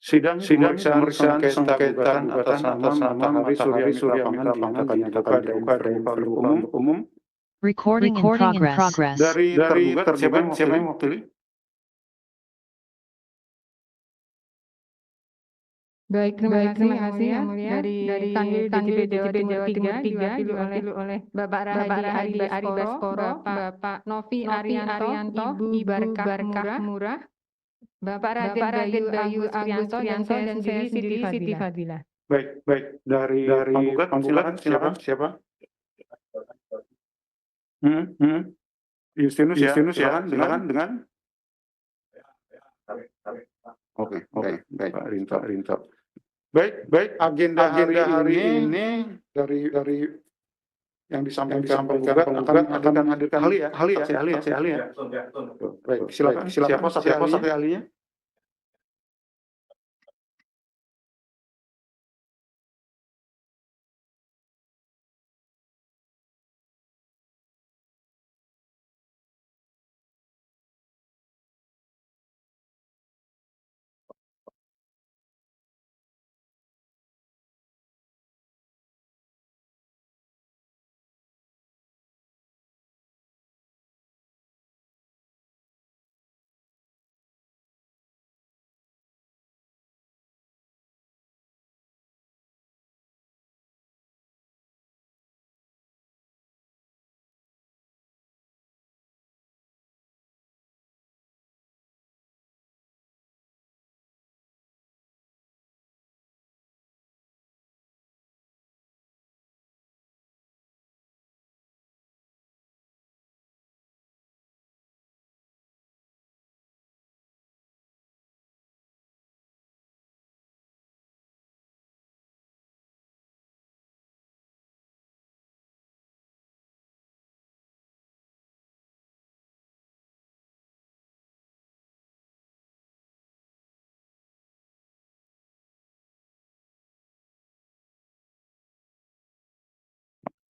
Sidang pemeriksaan sengketa gugatan atas nama Matahari Surya Mitra Pangan dinyatakan dibuka dan terbuka untuk umum. Recording in progress. Dari tergugat siapa yang mewakili? Baik, terima kasih yang mulia. Dari Kanwil DJP Jawa Timur 3 diwakili oleh Bapak Rahadi Ari Baskoro, Bapak Novi Arianto, Ibu Barkah Murah, Bapak Raden Bayu Agus Prianto, dan saya sendiri Siti Fadila. Baik. Dari penggugat siapa? Justinus ya, silakan dengan. Oke, baik, Pak Rinto. Baik, agenda hari ini dari yang disampaikan penggugat akan hadirkan ahli ya. Baik, silakan. Siapa saksi ahlinya?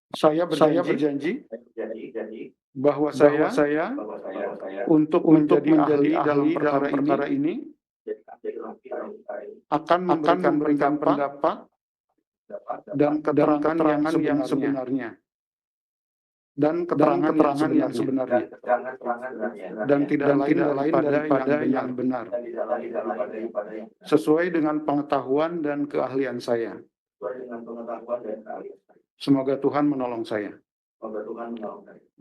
Saya berjanji bahwa saya untuk menjadi ahli dalam perkara ini akan memberikan pendapat dan keterangan yang sebenarnya. Dan keterangan yang sebenarnya. Dan tidak lain daripada yang benar. Sesuai dengan pengetahuan dan keahlian saya. Semoga Tuhan menolong saya.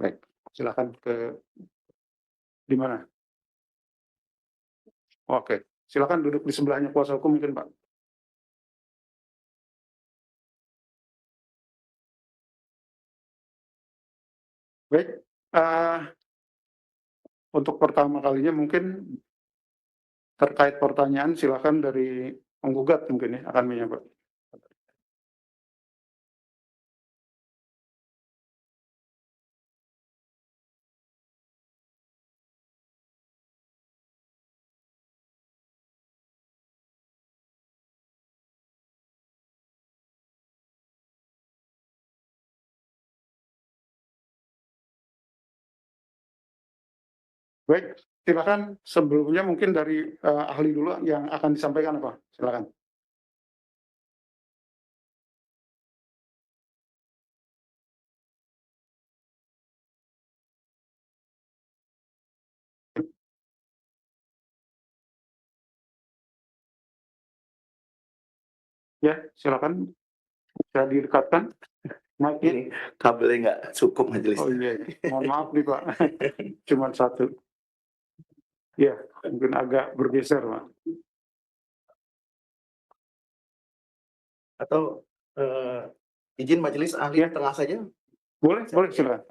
Baik, silakan di mana? Oke, silakan duduk di sebelahnya kuasa hukum mungkin, Pak. Baik, untuk pertama kalinya mungkin terkait pertanyaan silakan dari penggugat mungkin ya akan menjawab. Baik, silakan sebelumnya mungkin dari ahli dulu yang akan disampaikan apa? Silakan. Ya, silakan. Bisa didekatkan. Ini kabelnya nggak cukup majelis. Oh iya, mohon maaf nih Pak, cuma satu. Ya, mungkin agak bergeser Pak. Atau izin majelis ahli tengah saja? Boleh silakan.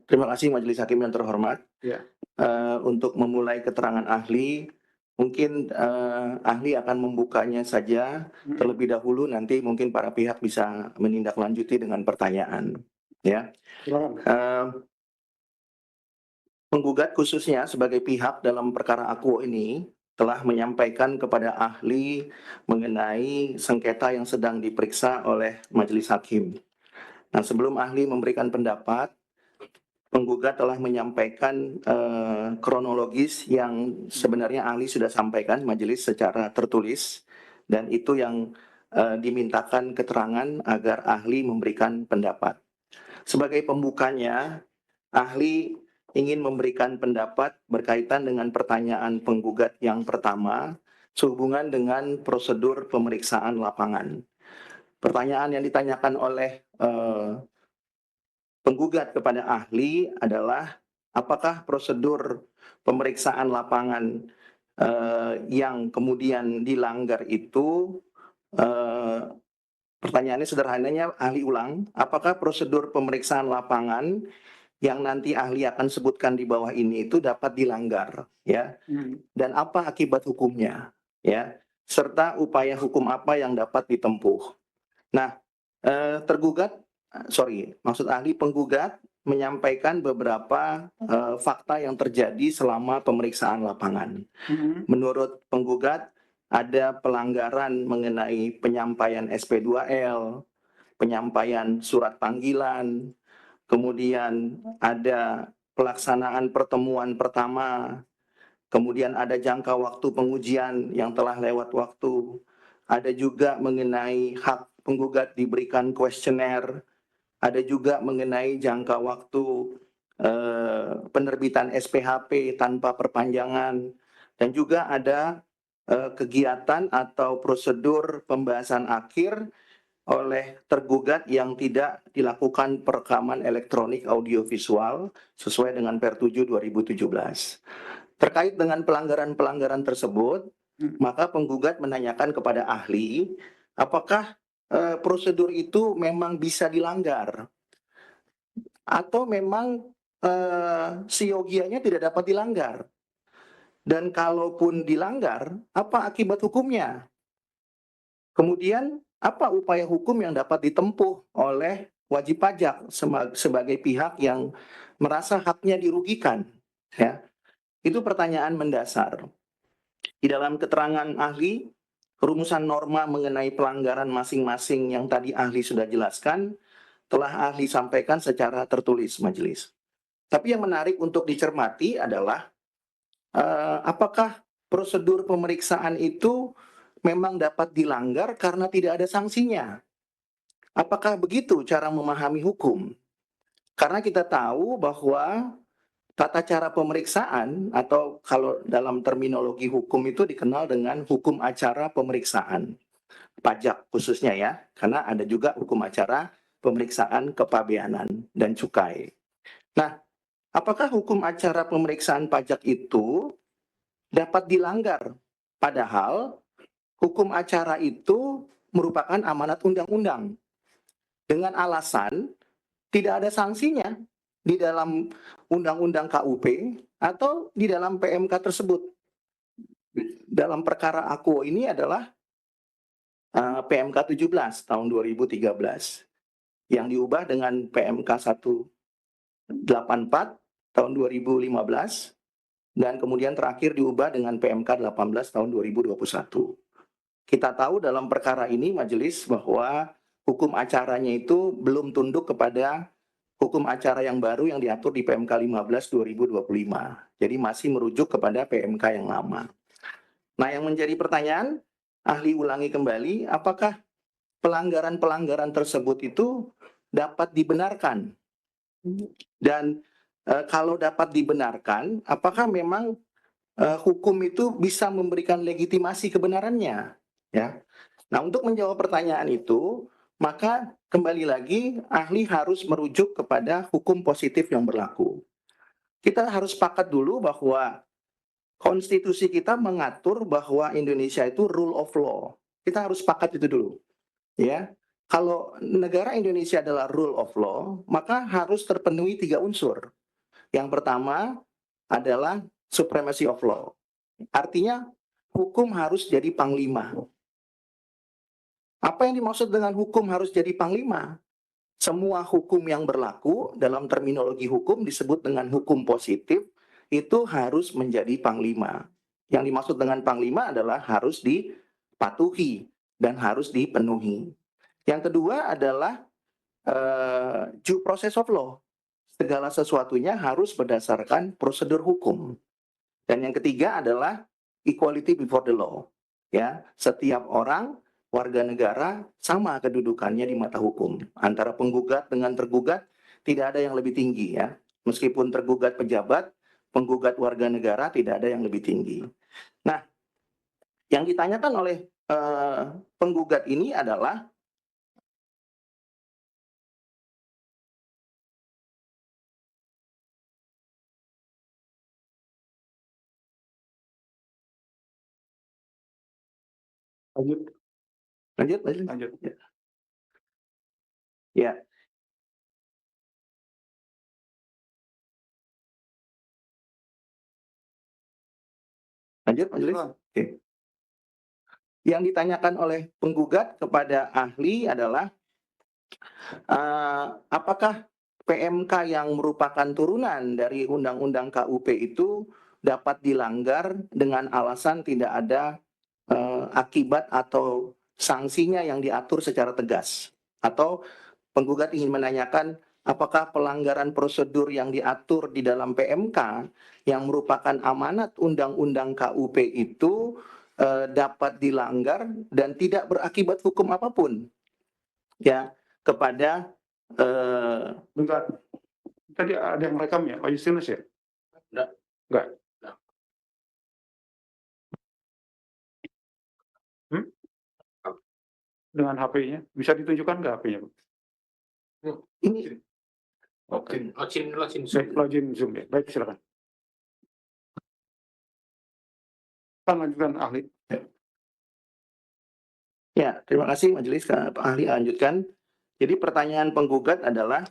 Terima kasih Majelis Hakim yang terhormat. Ya. Untuk memulai keterangan ahli, mungkin ahli akan membukanya saja terlebih dahulu, nanti mungkin para pihak bisa menindaklanjuti dengan pertanyaan. Ya. Silakan. Penggugat khususnya sebagai pihak dalam perkara akuo ini telah menyampaikan kepada ahli mengenai sengketa yang sedang diperiksa oleh majelis hakim. Nah, sebelum ahli memberikan pendapat, penggugat telah menyampaikan kronologis yang sebenarnya ahli sudah sampaikan majelis secara tertulis, dan itu yang dimintakan keterangan agar ahli memberikan pendapat. Sebagai pembukanya, ahli ingin memberikan pendapat berkaitan dengan pertanyaan penggugat yang pertama sehubungan dengan prosedur pemeriksaan lapangan. Pertanyaan yang ditanyakan oleh penggugat kepada ahli adalah apakah prosedur pemeriksaan lapangan yang kemudian dilanggar itu, pertanyaannya sederhananya ahli ulang, apakah prosedur pemeriksaan lapangan yang nanti ahli akan sebutkan di bawah ini itu dapat dilanggar, ya, dan apa akibat hukumnya, ya, serta upaya hukum apa yang dapat ditempuh. Nah, maksud ahli penggugat menyampaikan beberapa fakta yang terjadi selama pemeriksaan lapangan. Menurut penggugat ada pelanggaran mengenai penyampaian SP2L, penyampaian surat panggilan, kemudian ada pelaksanaan pertemuan pertama, kemudian ada jangka waktu pengujian yang telah lewat waktu, ada juga mengenai hak penggugat diberikan kuesioner, ada juga mengenai jangka waktu penerbitan SPHP tanpa perpanjangan, dan juga ada kegiatan atau prosedur pembahasan akhir oleh tergugat yang tidak dilakukan perekaman elektronik audiovisual sesuai dengan Per 7 2017. Terkait dengan pelanggaran-pelanggaran tersebut, maka penggugat menanyakan kepada ahli, apakah prosedur itu memang bisa dilanggar atau memang siogianya tidak dapat dilanggar, dan kalaupun dilanggar, apa akibat hukumnya? Kemudian apa upaya hukum yang dapat ditempuh oleh wajib pajak sebagai pihak yang merasa haknya dirugikan, ya? Itu pertanyaan mendasar. Di dalam keterangan ahli, rumusan norma mengenai pelanggaran masing-masing yang tadi ahli sudah jelaskan telah ahli sampaikan secara tertulis majelis. Tapi yang menarik untuk dicermati adalah apakah prosedur pemeriksaan itu memang dapat dilanggar karena tidak ada sanksinya. Apakah begitu cara memahami hukum? Karena kita tahu bahwa tata cara pemeriksaan, atau kalau dalam terminologi hukum itu dikenal dengan hukum acara pemeriksaan pajak khususnya, ya, karena ada juga hukum acara pemeriksaan kepabeanan dan cukai. Nah, apakah hukum acara pemeriksaan pajak itu dapat dilanggar? Padahal hukum acara itu merupakan amanat undang-undang dengan alasan tidak ada sanksinya di dalam undang-undang KUP atau di dalam PMK tersebut. Dalam perkara akuo ini adalah PMK 17 tahun 2013 yang diubah dengan PMK 184 tahun 2015 dan kemudian terakhir diubah dengan PMK 18 tahun 2021. Kita tahu dalam perkara ini majelis bahwa hukum acaranya itu belum tunduk kepada hukum acara yang baru yang diatur di PMK 15 2025. Jadi masih merujuk kepada PMK yang lama. Nah, yang menjadi pertanyaan, ahli ulangi kembali, apakah pelanggaran-pelanggaran tersebut itu dapat dibenarkan? Dan kalau dapat dibenarkan, apakah memang hukum itu bisa memberikan legitimasi kebenarannya? Ya. Nah, untuk menjawab pertanyaan itu, maka kembali lagi ahli harus merujuk kepada hukum positif yang berlaku. Kita harus sepakat dulu bahwa konstitusi kita mengatur bahwa Indonesia itu rule of law. Kita harus sepakat itu dulu, ya. Kalau negara Indonesia adalah rule of law, maka harus terpenuhi 3 unsur. Yang pertama adalah supremacy of law. Artinya hukum harus jadi panglima. Apa yang dimaksud dengan hukum harus jadi panglima? Semua hukum yang berlaku dalam terminologi hukum disebut dengan hukum positif, itu harus menjadi panglima. Yang dimaksud dengan panglima adalah harus dipatuhi dan harus dipenuhi. Yang kedua adalah due process of law. Segala sesuatunya harus berdasarkan prosedur hukum. Dan yang ketiga adalah equality before the law. Ya, setiap orang warga negara sama kedudukannya di mata hukum. Antara penggugat dengan tergugat tidak ada yang lebih tinggi ya. Meskipun tergugat pejabat, penggugat warga negara tidak ada yang lebih tinggi. Nah, yang ditanyakan oleh penggugat ini adalah Lanjut, lanjut. lanjut. Ya. Lanjut, majelis. Oke. Yang ditanyakan oleh penggugat kepada ahli adalah apakah PMK yang merupakan turunan dari Undang-Undang KUP itu dapat dilanggar dengan alasan tidak ada akibat atau sanksinya yang diatur secara tegas. Atau penggugat ingin menanyakan apakah pelanggaran prosedur yang diatur di dalam PMK yang merupakan amanat Undang-Undang KUP itu dapat dilanggar dan tidak berakibat hukum apapun ya kepada Bentar. Tadi ada yang rekam ya, Pak Justinus ya? Enggak. Dengan HP-nya, bisa ditunjukkan nggak HP-nya? ini Login Zoom ya. Baik, silakan. Kan lanjutkan ahli. ya, terima kasih majelis Pak ahli lanjutkan. Jadi pertanyaan penggugat adalah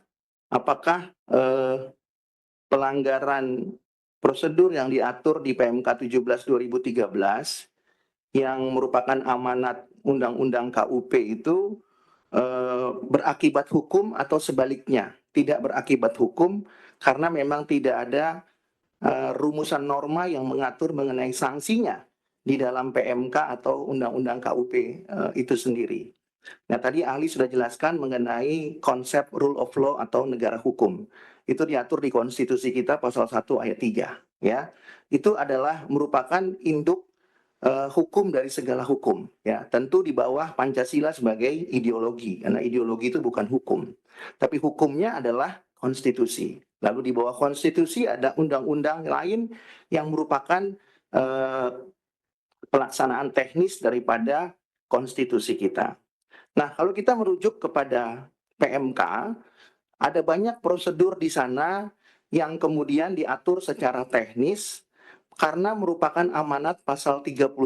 apakah pelanggaran prosedur yang diatur di PMK 17/2013 yang merupakan amanat Undang-Undang KUP itu berakibat hukum atau sebaliknya tidak berakibat hukum karena memang tidak ada rumusan norma yang mengatur mengenai sanksinya di dalam PMK atau Undang-Undang KUP itu sendiri. Nah, tadi ahli sudah jelaskan mengenai konsep rule of law atau negara hukum. Itu diatur di konstitusi kita pasal 1 ayat 3 ya. Itu adalah merupakan induk hukum dari segala hukum ya, tentu di bawah Pancasila sebagai ideologi karena ideologi itu bukan hukum. Tapi hukumnya adalah konstitusi. Lalu di bawah konstitusi ada undang-undang lain yang merupakan pelaksanaan teknis daripada konstitusi kita. Nah, kalau kita merujuk kepada PMK, ada banyak prosedur di sana yang kemudian diatur secara teknis karena merupakan amanat pasal 31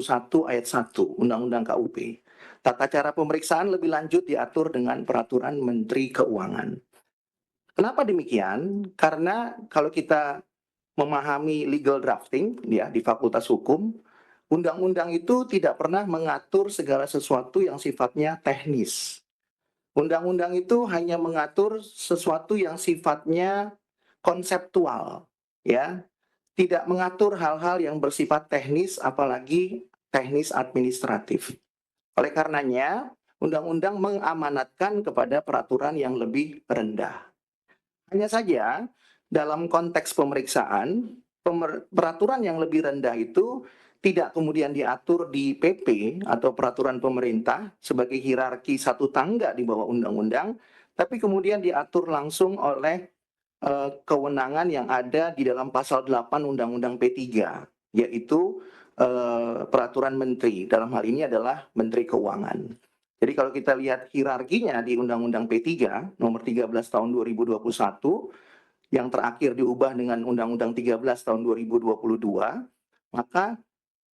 ayat 1 Undang-Undang KUP. Tata cara pemeriksaan lebih lanjut diatur dengan peraturan Menteri Keuangan. Kenapa demikian? Karena kalau kita memahami legal drafting ya di Fakultas Hukum, undang-undang itu tidak pernah mengatur segala sesuatu yang sifatnya teknis. Undang-undang itu hanya mengatur sesuatu yang sifatnya konseptual, ya. Tidak mengatur hal-hal yang bersifat teknis, apalagi teknis administratif. Oleh karenanya, undang-undang mengamanatkan kepada peraturan yang lebih rendah. Hanya saja, dalam konteks pemeriksaan, peraturan yang lebih rendah itu tidak kemudian diatur di PP atau peraturan pemerintah sebagai hierarki satu tangga di bawah undang-undang, tapi kemudian diatur langsung oleh kewenangan yang ada di dalam pasal 8 Undang-Undang P3, yaitu peraturan menteri. Dalam hal ini adalah Menteri Keuangan. Jadi kalau kita lihat hierarkinya di Undang-Undang P3 nomor 13 tahun 2021 yang terakhir diubah dengan Undang-Undang 13 tahun 2022, maka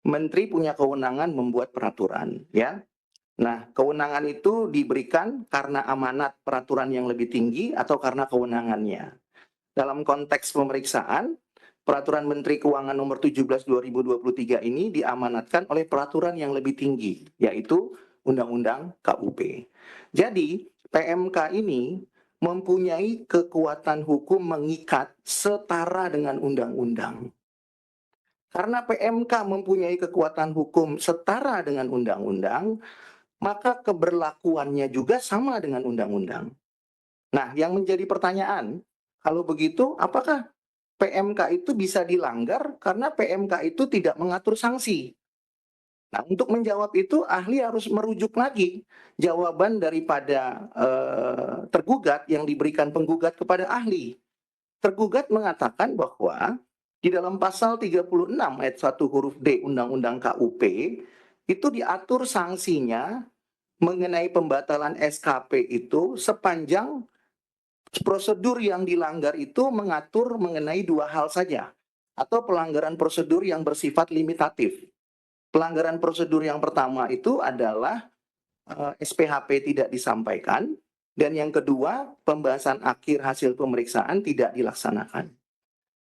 menteri punya kewenangan membuat peraturan, ya. Nah, kewenangan itu diberikan karena amanat peraturan yang lebih tinggi atau karena kewenangannya. Dalam konteks pemeriksaan, Peraturan Menteri Keuangan Nomor 17 2023 ini diamanatkan oleh peraturan yang lebih tinggi, yaitu Undang-Undang KUP. Jadi, PMK ini mempunyai kekuatan hukum mengikat setara dengan undang-undang. Karena PMK mempunyai kekuatan hukum setara dengan undang-undang, maka keberlakuannya juga sama dengan undang-undang. Nah, yang menjadi pertanyaan, kalau begitu apakah PMK itu bisa dilanggar karena PMK itu tidak mengatur sanksi? Nah, untuk menjawab itu ahli harus merujuk lagi jawaban daripada tergugat yang diberikan penggugat kepada ahli. Tergugat mengatakan bahwa di dalam pasal 36 ayat 1 huruf D Undang-Undang KUP itu diatur sanksinya mengenai pembatalan SKP itu sepanjang prosedur yang dilanggar itu mengatur mengenai dua hal saja, atau pelanggaran prosedur yang bersifat limitatif. Pelanggaran prosedur yang pertama itu adalah SPHP tidak disampaikan, dan yang kedua pembahasan akhir hasil pemeriksaan tidak dilaksanakan.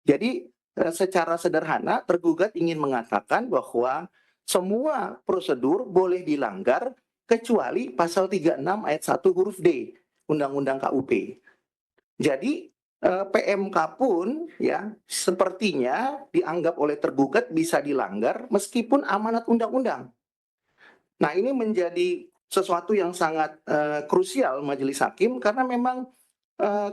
Jadi secara sederhana tergugat ingin mengatakan bahwa semua prosedur boleh dilanggar kecuali pasal 36 ayat 1 huruf D Undang-Undang KUP. Jadi PMK pun ya sepertinya dianggap oleh tergugat bisa dilanggar meskipun amanat undang-undang. Nah, ini menjadi sesuatu yang sangat krusial majelis hakim karena memang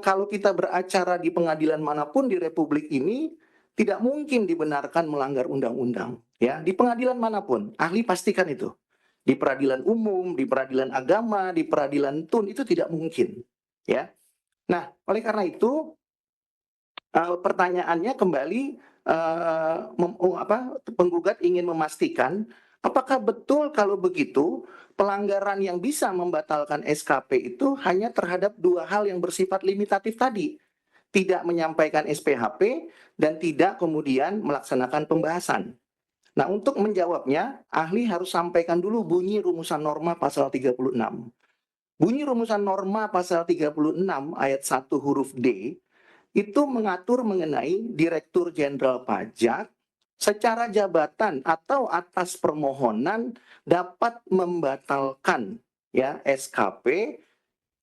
kalau kita beracara di pengadilan manapun di Republik ini tidak mungkin dibenarkan melanggar undang-undang ya di pengadilan manapun. Ahli pastikan itu. Di peradilan umum, di peradilan agama, di peradilan tun itu tidak mungkin ya. Nah, oleh karena itu pertanyaannya kembali penggugat ingin memastikan apakah betul kalau begitu pelanggaran yang bisa membatalkan SKP itu hanya terhadap dua hal yang bersifat limitatif tadi, tidak menyampaikan SPHP dan tidak kemudian melaksanakan pembahasan. Nah, untuk menjawabnya, ahli harus sampaikan dulu bunyi rumusan norma pasal 36. Bunyi rumusan norma pasal 36 ayat 1 huruf D itu mengatur mengenai Direktur Jenderal Pajak secara jabatan atau atas permohonan dapat membatalkan ya SKP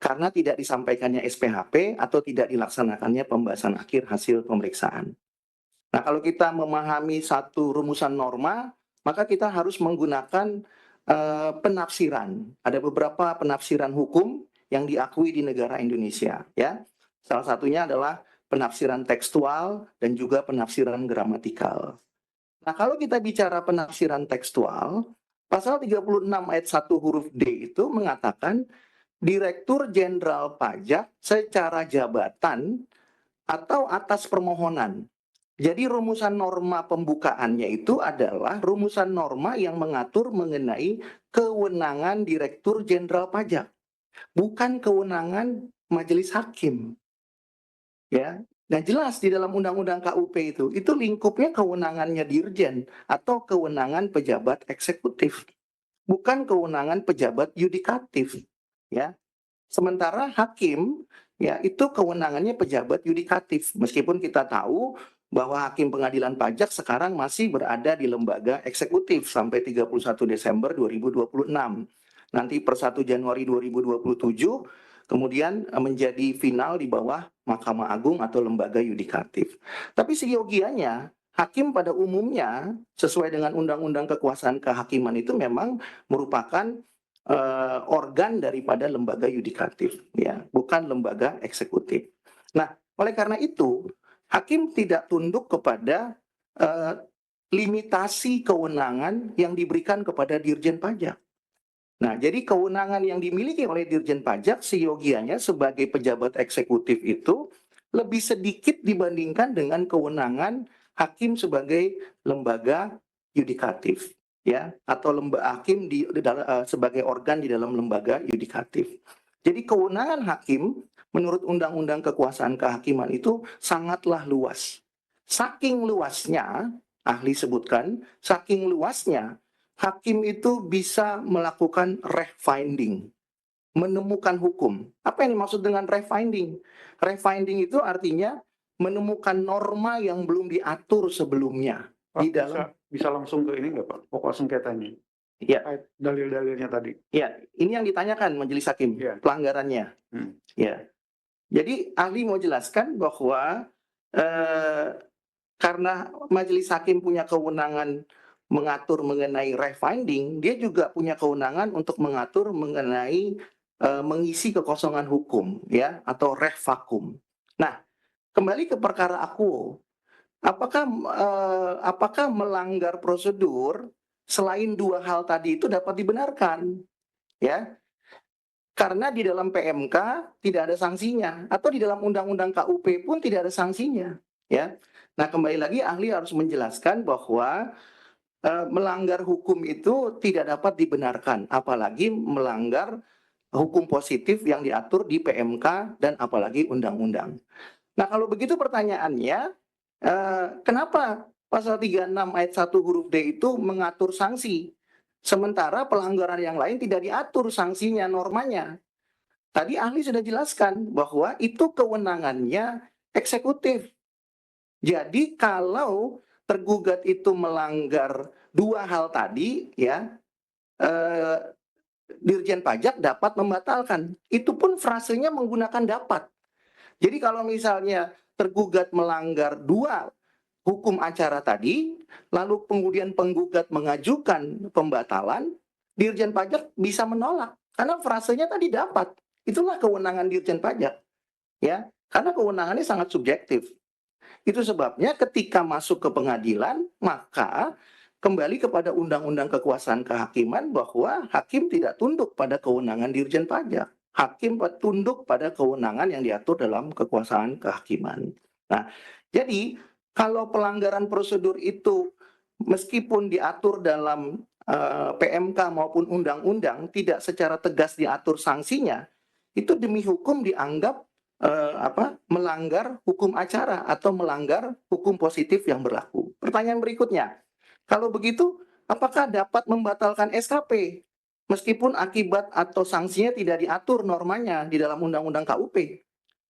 karena tidak disampaikannya SPHP atau tidak dilaksanakannya pembahasan akhir hasil pemeriksaan. Nah, kalau kita memahami satu rumusan norma, maka kita harus menggunakan penafsiran. Ada beberapa penafsiran hukum yang diakui di negara Indonesia ya. Salah satunya adalah penafsiran tekstual dan juga penafsiran gramatikal. Nah, kalau kita bicara penafsiran tekstual, pasal 36 ayat 1 huruf D itu mengatakan Direktur Jenderal Pajak secara jabatan atau atas permohonan. Jadi rumusan norma pembukaannya itu adalah rumusan norma yang mengatur mengenai kewenangan Direktur Jenderal Pajak, bukan kewenangan majelis hakim. Ya, dan jelas di dalam Undang-Undang KUP itu lingkupnya kewenangannya dirjen atau kewenangan pejabat eksekutif, bukan kewenangan pejabat yudikatif. Ya, sementara hakim ya itu kewenangannya pejabat yudikatif, meskipun kita tahu bahwa hakim pengadilan pajak sekarang masih berada di lembaga eksekutif sampai 31 Desember 2026. Nanti per 1 Januari 2027 kemudian menjadi final di bawah Mahkamah Agung atau lembaga yudikatif. Tapi seyogianya hakim pada umumnya sesuai dengan Undang-Undang Kekuasaan Kehakiman itu memang merupakan organ daripada lembaga yudikatif, ya, bukan lembaga eksekutif. Nah, oleh karena itu hakim tidak tunduk kepada limitasi kewenangan yang diberikan kepada Dirjen Pajak. Nah, jadi kewenangan yang dimiliki oleh Dirjen Pajak seyogianya sebagai pejabat eksekutif itu lebih sedikit dibandingkan dengan kewenangan hakim sebagai lembaga yudikatif, ya, atau hakim sebagai organ di dalam lembaga yudikatif. Jadi kewenangan hakim menurut Undang-Undang Kekuasaan Kehakiman itu sangatlah luas. Saking luasnya, ahli sebutkan, saking luasnya hakim itu bisa melakukan refinding, menemukan hukum. Apa yang dimaksud dengan refinding? Refinding itu artinya menemukan norma yang belum diatur sebelumnya. Pak, Di dalam, bisa langsung ke ini nggak Pak, pokok sengketanya? ya, Terkait dalil-dalilnya tadi. ya, ini yang ditanyakan majelis hakim, Ya. pelanggarannya. Ya. Jadi ahli mau jelaskan bahwa karena majelis hakim punya kewenangan mengatur mengenai refinding, dia juga punya kewenangan untuk mengatur mengenai mengisi kekosongan hukum, ya, atau ref vakum. Nah, kembali ke perkara akuo, apakah melanggar prosedur selain dua hal tadi itu dapat dibenarkan, ya? Karena di dalam PMK tidak ada sanksinya, atau di dalam Undang-Undang KUP pun tidak ada sanksinya, ya. Nah, kembali lagi ahli harus menjelaskan bahwa melanggar hukum itu tidak dapat dibenarkan, apalagi melanggar hukum positif yang diatur di PMK dan apalagi undang-undang. Nah, kalau begitu pertanyaannya, kenapa pasal 36 ayat 1 huruf D itu mengatur sanksi, sementara pelanggaran yang lain tidak diatur sanksinya, normanya? Tadi ahli sudah jelaskan bahwa itu kewenangannya eksekutif. Jadi kalau tergugat itu melanggar dua hal tadi, ya, Dirjen Pajak dapat membatalkan. Itu pun frasenya menggunakan dapat. Jadi kalau misalnya tergugat melanggar dua hukum acara tadi, lalu kemudian penggugat mengajukan pembatalan, Dirjen Pajak bisa menolak karena frasenya tadi dapat. Itulah kewenangan Dirjen Pajak, ya. Karena kewenangannya sangat subjektif. Itu sebabnya ketika masuk ke pengadilan, maka kembali kepada Undang-Undang Kekuasaan Kehakiman bahwa hakim tidak tunduk pada kewenangan Dirjen Pajak. Hakim tunduk pada kewenangan yang diatur dalam kekuasaan kehakiman. Nah, jadi kalau pelanggaran prosedur itu meskipun diatur dalam PMK maupun undang-undang tidak secara tegas diatur sanksinya, itu demi hukum dianggap melanggar hukum acara atau melanggar hukum positif yang berlaku. Pertanyaan berikutnya, kalau begitu apakah dapat membatalkan SKP meskipun akibat atau sanksinya tidak diatur normanya di dalam Undang-Undang KUP?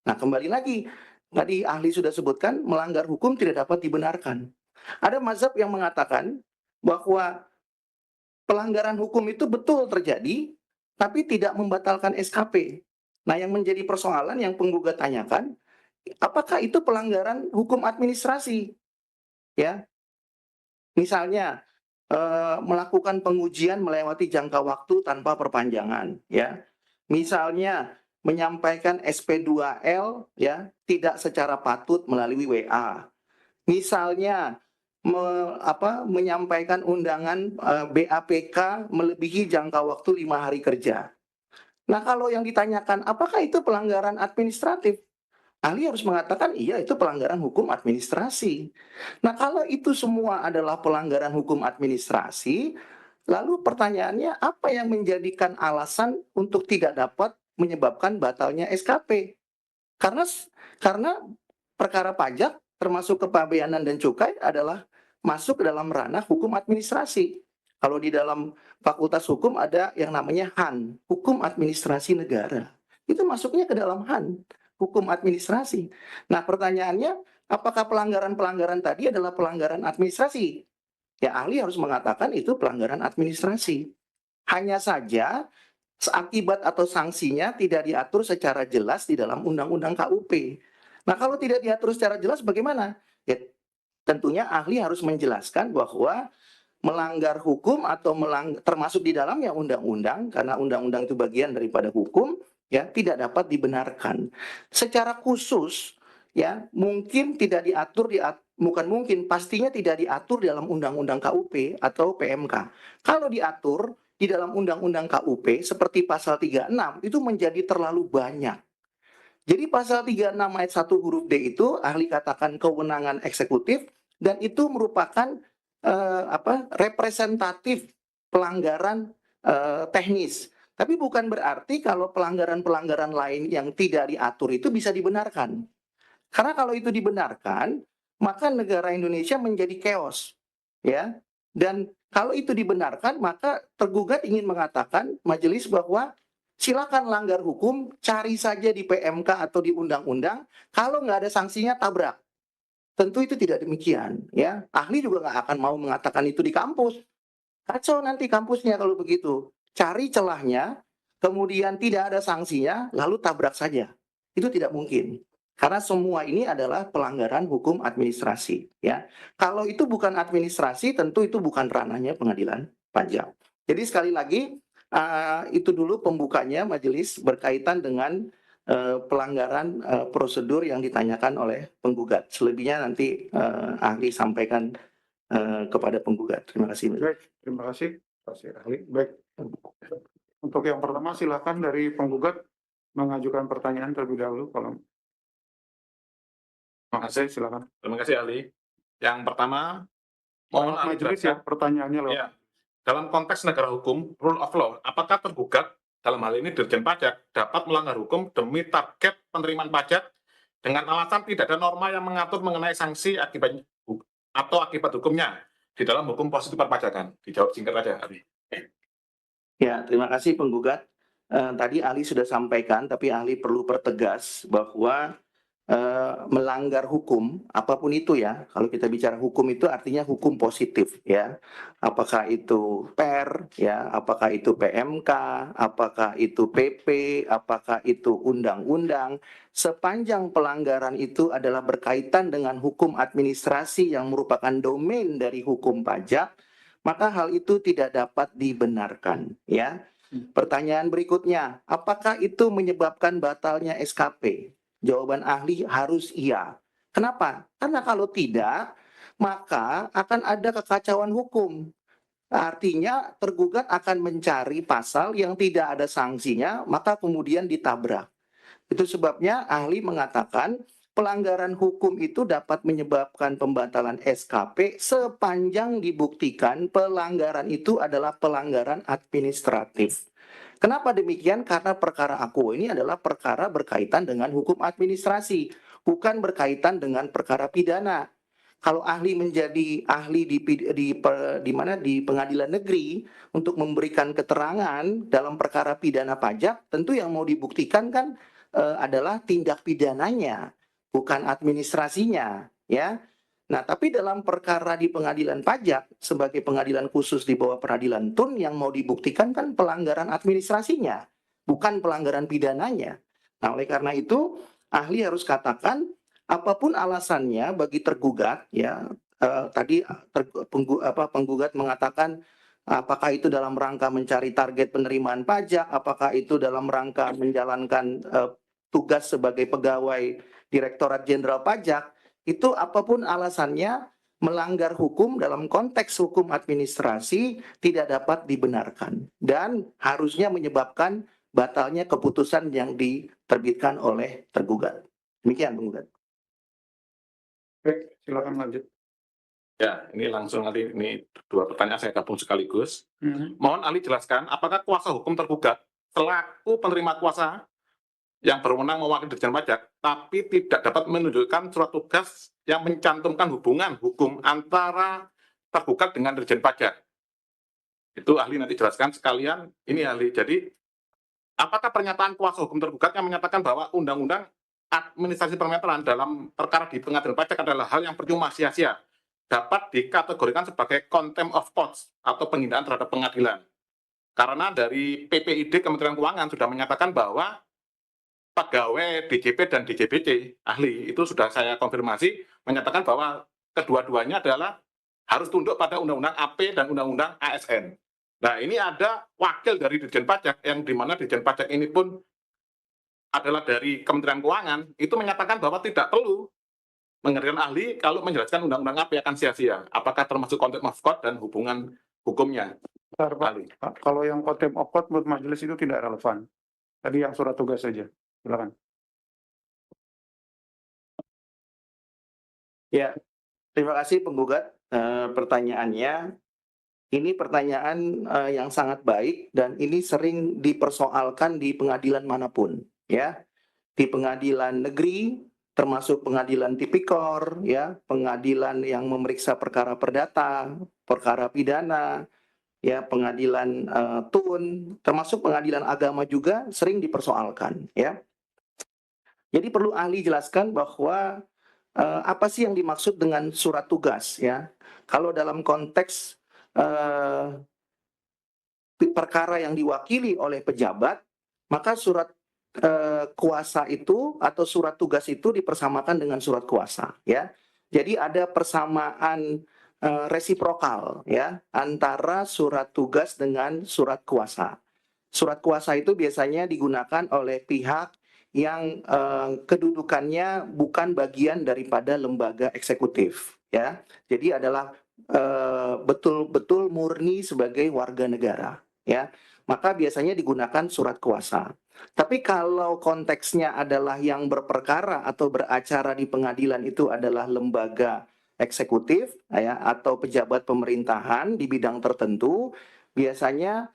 Nah, kembali lagi, tadi ahli sudah sebutkan melanggar hukum tidak dapat dibenarkan. Ada mazhab yang mengatakan bahwa pelanggaran hukum itu betul terjadi, tapi tidak membatalkan SKP. Nah, yang menjadi persoalan yang penggugat tanyakan, apakah itu pelanggaran hukum administrasi? Ya, misalnya melakukan pengujian melewati jangka waktu tanpa perpanjangan, ya. Misalnya menyampaikan SP2L, ya, tidak secara patut melalui WA. Misalnya menyampaikan undangan BAPK melebihi jangka waktu 5 hari kerja. Nah, kalau yang ditanyakan apakah itu pelanggaran administratif? Ahli harus mengatakan iya, itu pelanggaran hukum administrasi. Nah, kalau itu semua adalah pelanggaran hukum administrasi, lalu pertanyaannya apa yang menjadikan alasan untuk tidak dapat menyebabkan batalnya SKP? Karena perkara pajak termasuk kepabeanan dan cukai adalah masuk ke dalam ranah hukum administrasi. Kalau di dalam Fakultas Hukum ada yang namanya HAN, Hukum Administrasi Negara. Itu masuknya ke dalam HAN, hukum administrasi. Nah, pertanyaannya, apakah pelanggaran-pelanggaran tadi adalah pelanggaran administrasi? Ya, ahli harus mengatakan itu pelanggaran administrasi. Hanya saja akibat atau sanksinya tidak diatur secara jelas di dalam Undang-Undang KUP. Nah, kalau tidak diatur secara jelas bagaimana? Ya, tentunya ahli harus menjelaskan bahwa melanggar hukum atau termasuk di dalamnya undang-undang, karena undang-undang itu bagian daripada hukum, ya, tidak dapat dibenarkan. Secara khusus, ya, mungkin tidak diatur bukan mungkin, pastinya tidak diatur dalam Undang-Undang KUP atau PMK. Kalau diatur di dalam Undang-Undang KUP seperti pasal 36 itu menjadi terlalu banyak. Jadi pasal 36 ayat 1 huruf D itu ahli katakan kewenangan eksekutif dan itu merupakan representatif pelanggaran teknis. Tapi bukan berarti kalau pelanggaran-pelanggaran lain yang tidak diatur itu bisa dibenarkan. Karena kalau itu dibenarkan, maka negara Indonesia menjadi chaos, ya. Dan Kalau itu dibenarkan, maka tergugat ingin mengatakan majelis bahwa silakan langgar hukum, cari saja di PMK atau di undang-undang, kalau nggak ada sanksinya tabrak. Tentu itu tidak demikian, ya. Ahli juga nggak akan mau mengatakan itu di kampus. Kacau nanti kampusnya kalau begitu. Cari celahnya, kemudian tidak ada sanksinya, lalu tabrak saja. Itu tidak mungkin. Karena semua ini adalah pelanggaran hukum administrasi, ya. Kalau itu bukan administrasi, tentu itu bukan ranahnya pengadilan pajak. Jadi sekali lagi, itu dulu pembukanya majelis berkaitan dengan pelanggaran prosedur yang ditanyakan oleh penggugat. Selebihnya nanti ahli sampaikan kepada penggugat. Terima kasih. Baik, terima kasih. Ahli. Baik. Untuk yang pertama silakan dari penggugat mengajukan pertanyaan terlebih dahulu. Kalau Terima kasih. silakan. Terima kasih ahli. Yang pertama, mohon ahli Majelis ya, jelaskan. pertanyaannya loh. Ya, dalam konteks negara hukum, rule of law, apakah tergugat dalam hal ini Dirjen Pajak dapat melanggar hukum demi target penerimaan pajak dengan alasan tidak ada norma yang mengatur mengenai sanksi akibat atau akibat hukumnya di dalam hukum positif perpajakan? Dijawab singkat aja, ahli. Ya, terima kasih penggugat. Tadi ahli sudah sampaikan, tapi ahli perlu pertegas bahwa melanggar hukum apapun itu ya, kalau kita bicara hukum itu artinya hukum positif ya, apakah itu PER ya, apakah itu PMK, apakah itu PP, apakah itu undang-undang, sepanjang pelanggaran itu adalah berkaitan dengan hukum administrasi yang merupakan domain dari hukum pajak, maka hal itu tidak dapat dibenarkan ya. Pertanyaan berikutnya, apakah itu menyebabkan batalnya SKP? Jawaban ahli harus iya. Kenapa? Karena kalau tidak, maka akan ada kekacauan hukum. Artinya tergugat akan mencari pasal yang tidak ada sanksinya, maka kemudian ditabrak. Itu sebabnya ahli mengatakan pelanggaran hukum itu dapat menyebabkan pembatalan SKP sepanjang dibuktikan pelanggaran itu adalah pelanggaran administratif. Kenapa demikian? Karena perkara akuo ini adalah perkara berkaitan dengan hukum administrasi, bukan berkaitan dengan perkara pidana. Kalau ahli menjadi ahli di pengadilan negeri untuk memberikan keterangan dalam perkara pidana pajak, tentu yang mau dibuktikan kan adalah tindak pidananya, bukan administrasinya, ya. Nah, tapi dalam perkara di pengadilan pajak, sebagai pengadilan khusus di bawah peradilan TUN, yang mau dibuktikan kan pelanggaran administrasinya, bukan pelanggaran pidananya. Nah, oleh karena itu, ahli harus katakan, apapun alasannya bagi tergugat, ya, tadi penggugat mengatakan, apakah itu dalam rangka mencari target penerimaan pajak, apakah itu dalam rangka menjalankan tugas sebagai pegawai Direktorat Jenderal Pajak, itu apapun alasannya melanggar hukum dalam konteks hukum administrasi tidak dapat dibenarkan dan harusnya menyebabkan batalnya keputusan yang diterbitkan oleh tergugat. Demikian penggugat. Baik, silakan lanjut. Ya, ini langsung ahli, ini dua pertanyaan saya gabung sekaligus. Mohon ahli jelaskan, apakah kuasa hukum tergugat selaku penerima kuasa yang berwenang mewakili Dirjen Pajak, tapi tidak dapat menunjukkan surat tugas yang mencantumkan hubungan hukum antara tergugat dengan Dirjen Pajak. Itu ahli nanti jelaskan sekalian. Ini ahli. Jadi, apakah pernyataan kuasa hukum tergugat yang menyatakan bahwa undang-undang administrasi permeteran dalam perkara di pengadilan pajak adalah hal yang percuma, sia-sia, dapat dikategorikan sebagai contempt of court atau penghinaan terhadap pengadilan? Karena dari PPID Kementerian Keuangan sudah menyatakan bahwa pegawai DJP dan DJBC ahli itu sudah saya konfirmasi menyatakan bahwa kedua-duanya adalah harus tunduk pada Undang-Undang AP dan Undang-Undang ASN. Nah, ini ada wakil dari Dirjen Pajak yang dimana Dirjen Pajak ini pun adalah dari Kementerian Keuangan, itu menyatakan bahwa tidak perlu mengerjakan ahli kalau menjelaskan Undang-Undang AP akan sia-sia. Apakah termasuk contempt of court dan hubungan hukumnya? Bentar, Pak. Kalau yang contempt of court menurut majelis itu tidak relevan. Tadi yang surat tugas saja. Silakan. Ya, terima kasih penggugat. Pertanyaannya, ini pertanyaan yang sangat baik dan ini sering dipersoalkan di pengadilan manapun, ya, di pengadilan negeri, termasuk pengadilan tipikor, ya, pengadilan yang memeriksa perkara perdata, perkara pidana, ya pengadilan tun, termasuk pengadilan agama juga sering dipersoalkan, ya. Jadi perlu ahli jelaskan bahwa apa sih yang dimaksud dengan surat tugas, ya. Kalau dalam konteks perkara yang diwakili oleh pejabat, maka surat kuasa itu atau surat tugas itu dipersamakan dengan surat kuasa, ya. Jadi ada persamaan resiprokal, ya, antara surat tugas dengan surat kuasa. Surat kuasa itu biasanya digunakan oleh pihak yang kedudukannya bukan bagian daripada lembaga eksekutif, ya. Jadi adalah betul-betul murni sebagai warga negara, ya. Maka biasanya digunakan surat kuasa. Tapi kalau konteksnya adalah yang berperkara atau beracara di pengadilan itu adalah lembaga eksekutif, ya, atau pejabat pemerintahan di bidang tertentu, biasanya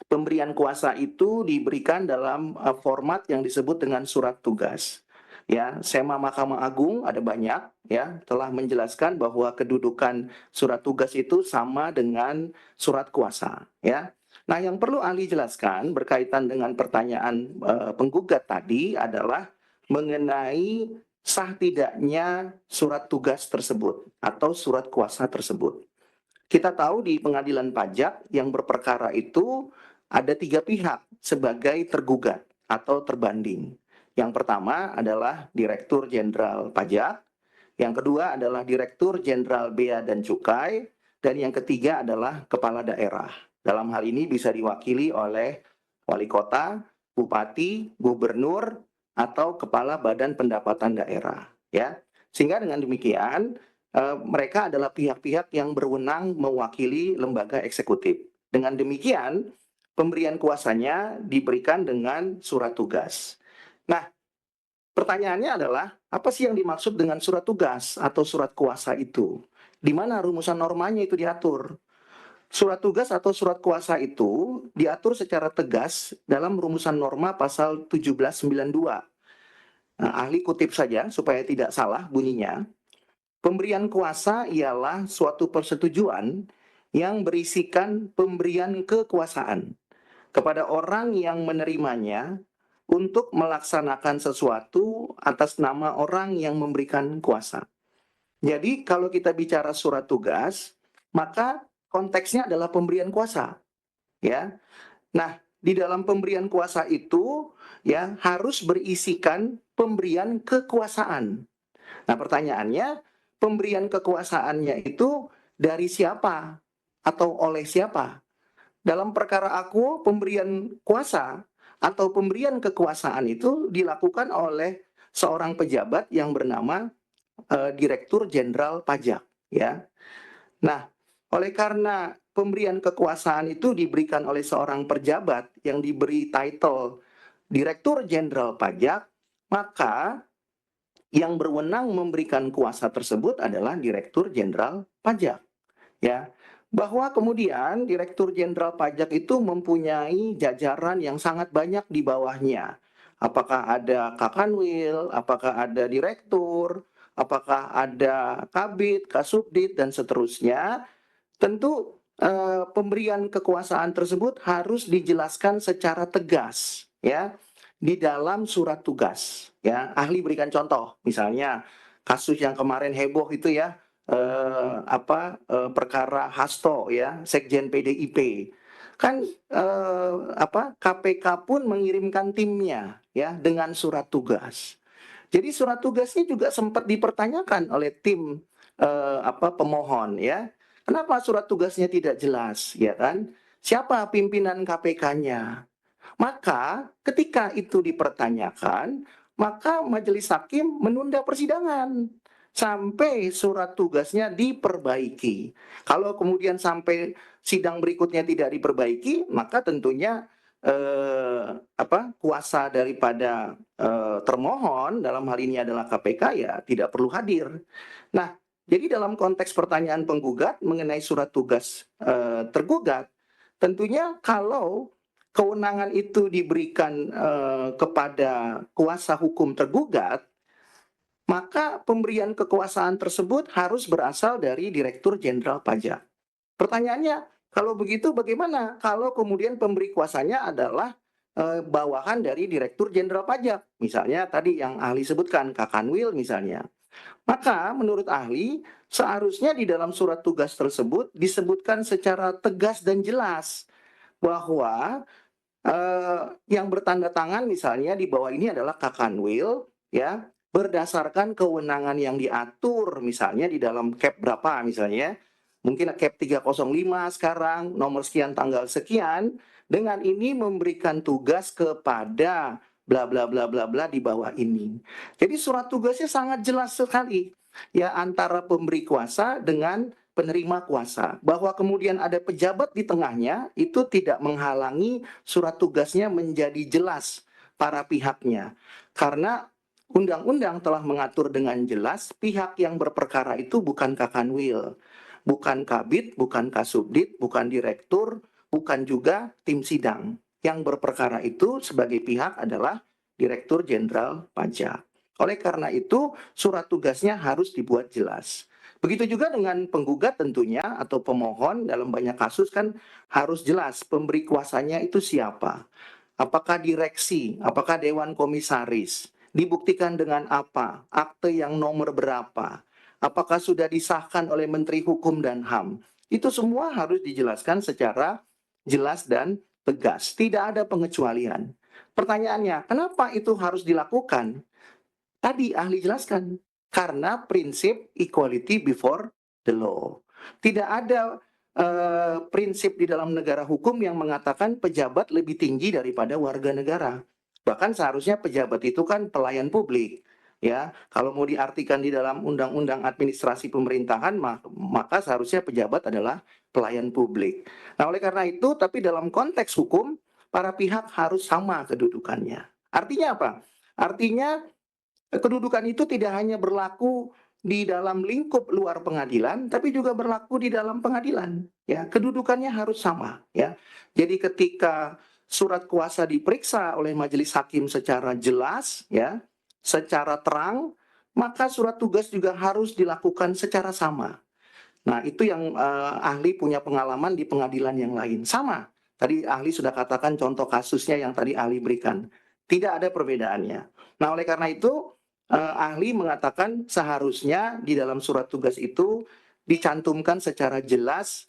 pemberian kuasa itu diberikan dalam format yang disebut dengan surat tugas. Ya, Sema Mahkamah Agung ada banyak, ya, telah menjelaskan bahwa kedudukan surat tugas itu sama dengan surat kuasa, ya. Nah, yang perlu ahli jelaskan berkaitan dengan pertanyaan penggugat tadi adalah mengenai sah tidaknya surat tugas tersebut atau surat kuasa tersebut. Kita tahu di pengadilan pajak yang berperkara itu ada 3 pihak sebagai tergugat atau terbanding. Yang pertama adalah Direktur Jenderal Pajak, yang kedua adalah Direktur Jenderal Bea dan Cukai, dan yang ketiga adalah Kepala Daerah. Dalam hal ini bisa diwakili oleh Wali Kota, Bupati, Gubernur, atau Kepala Badan Pendapatan Daerah. Ya, sehingga dengan demikian mereka adalah pihak-pihak yang berwenang mewakili lembaga eksekutif. Dengan demikian, pemberian kuasanya diberikan dengan surat tugas. Nah, pertanyaannya adalah, apa sih yang dimaksud dengan surat tugas atau surat kuasa itu? Di mana rumusan normanya itu diatur? Surat tugas atau surat kuasa itu diatur secara tegas dalam rumusan norma pasal 1792. Nah, ahli kutip saja supaya tidak salah bunyinya. Pemberian kuasa ialah suatu persetujuan yang berisikan pemberian kekuasaan kepada orang yang menerimanya untuk melaksanakan sesuatu atas nama orang yang memberikan kuasa. Jadi kalau kita bicara surat tugas, maka konteksnya adalah pemberian kuasa, ya. Nah, di dalam pemberian kuasa itu, ya, harus berisikan pemberian kekuasaan. Nah, pertanyaannya, pemberian kekuasaannya itu dari siapa atau oleh siapa? Dalam perkara aku, pemberian kuasa atau pemberian kekuasaan itu dilakukan oleh seorang pejabat yang bernama Direktur Jenderal Pajak, ya. Nah, oleh karena pemberian kekuasaan itu diberikan oleh seorang pejabat yang diberi title Direktur Jenderal Pajak, maka yang berwenang memberikan kuasa tersebut adalah Direktur Jenderal Pajak, ya. Bahwa kemudian Direktur Jenderal Pajak itu mempunyai jajaran yang sangat banyak di bawahnya. Apakah ada Kakanwil, apakah ada direktur, apakah ada Kabid, Kasubdit, dan seterusnya. Tentu pemberian kekuasaan tersebut harus dijelaskan secara tegas, ya, di dalam surat tugas, ya. Ahli berikan contoh, misalnya kasus yang kemarin heboh itu, ya, perkara Hasto, ya, Sekjen PDIP. Kan KPK pun mengirimkan timnya, ya, dengan surat tugas. Jadi surat tugasnya juga sempat dipertanyakan oleh tim pemohon, ya. Kenapa surat tugasnya tidak jelas, ya kan? Siapa pimpinan KPK-nya? Maka ketika itu dipertanyakan, maka majelis hakim menunda persidangan sampai surat tugasnya diperbaiki. Kalau kemudian sampai sidang berikutnya tidak diperbaiki, maka tentunya kuasa daripada termohon dalam hal ini adalah KPK, ya, tidak perlu hadir. Nah, jadi dalam konteks pertanyaan penggugat mengenai surat tugas tergugat, tentunya kalau kewenangan itu diberikan kepada kuasa hukum tergugat, maka pemberian kekuasaan tersebut harus berasal dari Direktur Jenderal Pajak. Pertanyaannya, kalau begitu bagaimana kalau kemudian pemberi kuasanya adalah bawahan dari Direktur Jenderal Pajak? Misalnya tadi yang ahli sebutkan, Kakanwil misalnya. Maka menurut ahli, seharusnya di dalam surat tugas tersebut disebutkan secara tegas dan jelas bahwa yang bertanda tangan misalnya di bawah ini adalah Kakanwil, ya, berdasarkan kewenangan yang diatur misalnya di dalam Cap berapa misalnya, mungkin Cap 305 sekarang, nomor sekian tanggal sekian, dengan ini memberikan tugas kepada bla bla bla bla bla di bawah ini. Jadi surat tugasnya sangat jelas sekali ya antara pemberi kuasa dengan penerima kuasa. Bahwa kemudian ada pejabat di tengahnya itu tidak menghalangi surat tugasnya menjadi jelas para pihaknya. Karena undang-undang telah mengatur dengan jelas pihak yang berperkara itu bukan Kakanwil, bukan Kabid, bukan Kasubdit, bukan Direktur, bukan juga tim sidang. Yang berperkara itu sebagai pihak adalah Direktur Jenderal Pajak. Oleh karena itu, surat tugasnya harus dibuat jelas. Begitu juga dengan penggugat tentunya atau pemohon dalam banyak kasus kan harus jelas pemberi kuasanya itu siapa. Apakah direksi, apakah dewan komisaris, dibuktikan dengan apa, akte yang nomor berapa, apakah sudah disahkan oleh Menteri Hukum dan HAM. Itu semua harus dijelaskan secara jelas dan tegas. Tidak ada pengecualian. Pertanyaannya, kenapa itu harus dilakukan? Tadi ahli jelaskan, karena prinsip equality before the law. Tidak ada prinsip di dalam negara hukum yang mengatakan pejabat lebih tinggi daripada warga negara. Bahkan seharusnya pejabat itu kan pelayan publik. Ya, kalau mau diartikan di dalam undang-undang administrasi pemerintahan, maka seharusnya pejabat adalah pelayan publik. Nah, oleh karena itu, tapi dalam konteks hukum, para pihak harus sama kedudukannya. Artinya apa? Artinya kedudukan itu tidak hanya berlaku di dalam lingkup luar pengadilan, tapi juga berlaku di dalam pengadilan. Ya, kedudukannya harus sama. Ya, jadi ketika surat kuasa diperiksa oleh majelis hakim secara jelas, ya, secara terang, maka surat tugas juga harus dilakukan secara sama. Nah, itu yang ahli punya pengalaman di pengadilan yang lain. Sama. Tadi ahli sudah katakan contoh kasusnya yang tadi ahli berikan. Tidak ada perbedaannya. Nah, oleh karena itu, ahli mengatakan seharusnya di dalam surat tugas itu dicantumkan secara jelas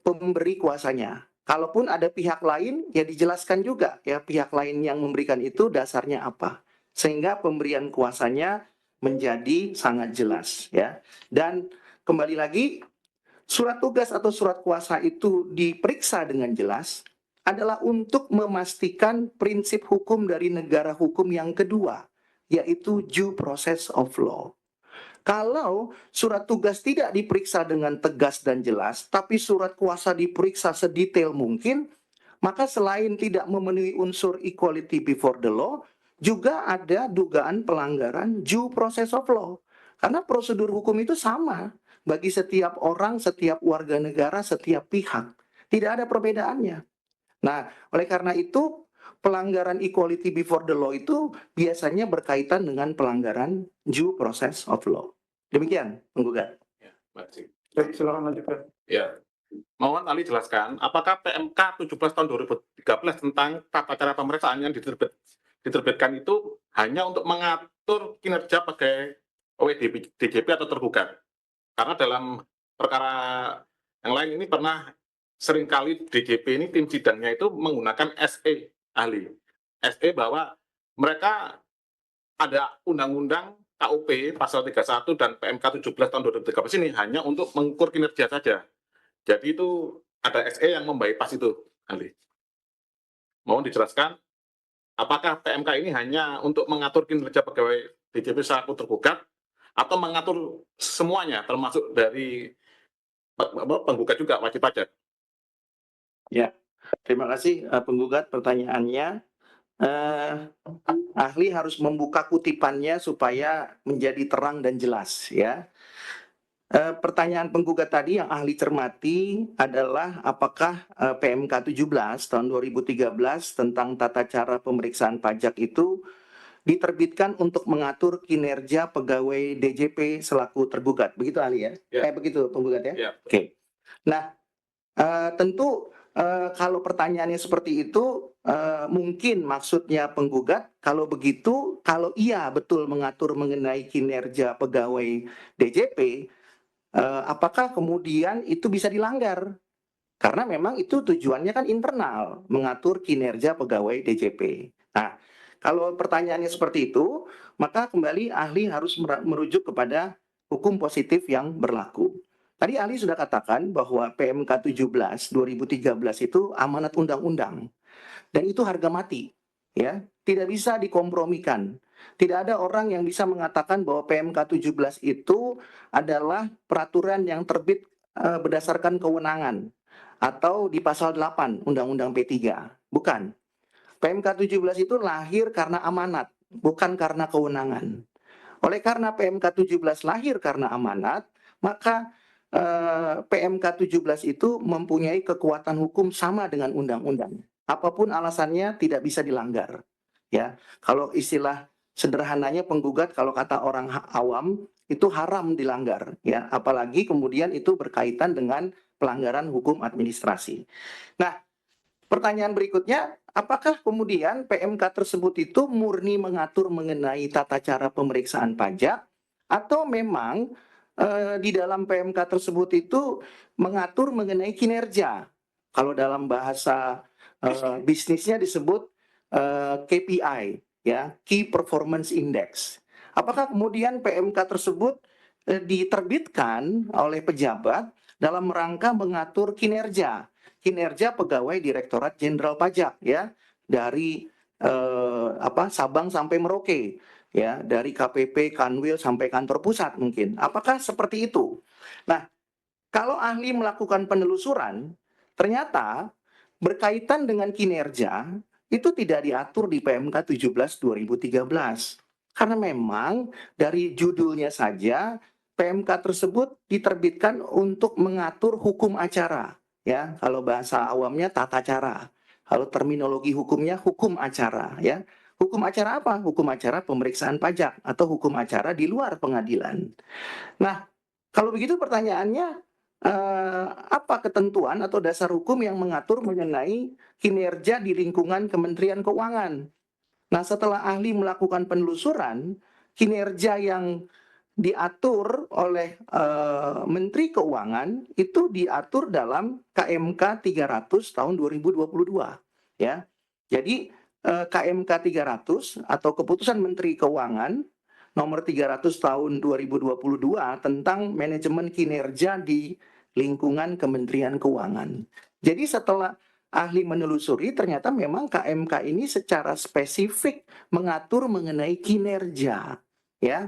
pemberi kuasanya. Kalaupun ada pihak lain, ya dijelaskan juga ya pihak lain yang memberikan itu dasarnya apa. Sehingga pemberian kuasanya menjadi sangat jelas ya. Dan kembali lagi, surat tugas atau surat kuasa itu diperiksa dengan jelas adalah untuk memastikan prinsip hukum dari negara hukum yang kedua, yaitu due process of law. Kalau surat tugas tidak diperiksa dengan tegas dan jelas, tapi surat kuasa diperiksa sedetail mungkin, maka selain tidak memenuhi unsur equality before the law, juga ada dugaan pelanggaran due process of law. Karena prosedur hukum itu sama bagi setiap orang, setiap warga negara, setiap pihak. Tidak ada perbedaannya. Nah, oleh karena itu, pelanggaran equality before the law itu biasanya berkaitan dengan pelanggaran due process of law. Demikian, penggugat. Ya, baik. Baik, silakan lanjutkan. Ya. Mohon ahli jelaskan, apakah PMK 17 tahun 2013 tentang tata cara pemeriksaan yang diterbitkan itu hanya untuk mengatur kinerja pegawai DJP atau tergugat? Karena dalam perkara yang lain ini pernah seringkali DJP ini tim sidangnya itu menggunakan SE ahli. SE bahwa mereka ada undang-undang KUP pasal 31 dan PMK 17 tahun 2013 ini hanya untuk mengukur kinerja saja. Jadi itu ada SE yang membypass itu ahli. Mohon dijelaskan, apakah PMK ini hanya untuk mengatur kinerja pegawai DJP selaku tergugat atau mengatur semuanya termasuk dari penggugat juga wajib pajak? Ya, terima kasih penggugat pertanyaannya. Ahli harus membuka kutipannya supaya menjadi terang dan jelas ya. Pertanyaan penggugat tadi yang ahli cermati adalah apakah PMK 17 tahun 2013 tentang tata cara pemeriksaan pajak itu diterbitkan untuk mengatur kinerja pegawai DJP selaku tergugat. Begitu ahli ya? Ya. Begitu penggugat ya? Ya. Oke. Nah, tentu kalau pertanyaannya seperti itu, mungkin maksudnya penggugat, kalau begitu, kalau iya betul mengatur mengenai kinerja pegawai DJP, apakah kemudian itu bisa dilanggar? Karena memang itu tujuannya kan internal, mengatur kinerja pegawai DJP. Nah, kalau pertanyaannya seperti itu, maka kembali ahli harus merujuk kepada hukum positif yang berlaku. Tadi ahli sudah katakan bahwa PMK 17 2013 itu amanat undang-undang dan itu harga mati, ya, tidak bisa dikompromikan. Tidak ada orang yang bisa mengatakan bahwa PMK 17 itu adalah peraturan yang terbit berdasarkan kewenangan atau di pasal 8 Undang-Undang P3. Bukan. PMK 17 itu lahir karena amanat, bukan karena kewenangan. Oleh karena PMK 17 lahir karena amanat, maka PMK 17 itu mempunyai kekuatan hukum sama dengan undang-undang. Apapun alasannya tidak bisa dilanggar. Ya, kalau istilah sederhananya penggugat, kalau kata orang awam itu haram dilanggar, ya, apalagi kemudian itu berkaitan dengan pelanggaran hukum administrasi. Nah, pertanyaan berikutnya, apakah kemudian PMK tersebut itu murni mengatur mengenai tata cara pemeriksaan pajak atau memang di dalam PMK tersebut itu mengatur mengenai kinerja? Kalau dalam bahasa bisnisnya disebut KPI, ya, Key Performance Index. Apakah kemudian PMK tersebut diterbitkan oleh pejabat dalam rangka mengatur kinerja pegawai Direktorat Jenderal Pajak, ya, dari Sabang sampai Merauke, ya, dari KPP, Kanwil sampai kantor pusat mungkin. Apakah seperti itu? Nah, kalau ahli melakukan penelusuran, ternyata berkaitan dengan kinerja itu tidak diatur di PMK 17 2013. Karena memang dari judulnya saja PMK tersebut diterbitkan untuk mengatur hukum acara, ya. Kalau bahasa awamnya tata cara. Kalau terminologi hukumnya hukum acara, ya. Hukum acara apa? Hukum acara pemeriksaan pajak atau hukum acara di luar pengadilan. Nah, kalau begitu pertanyaannya, apa ketentuan atau dasar hukum yang mengatur mengenai kinerja di lingkungan Kementerian Keuangan? Nah, setelah ahli melakukan penelusuran, kinerja yang diatur oleh Menteri Keuangan itu diatur dalam KMK 300 tahun 2022, ya. Jadi KMK 300 atau Keputusan Menteri Keuangan nomor 300 tahun 2022 tentang manajemen kinerja di lingkungan Kementerian Keuangan. Jadi setelah ahli menelusuri, ternyata memang KMK ini secara spesifik mengatur mengenai kinerja, ya.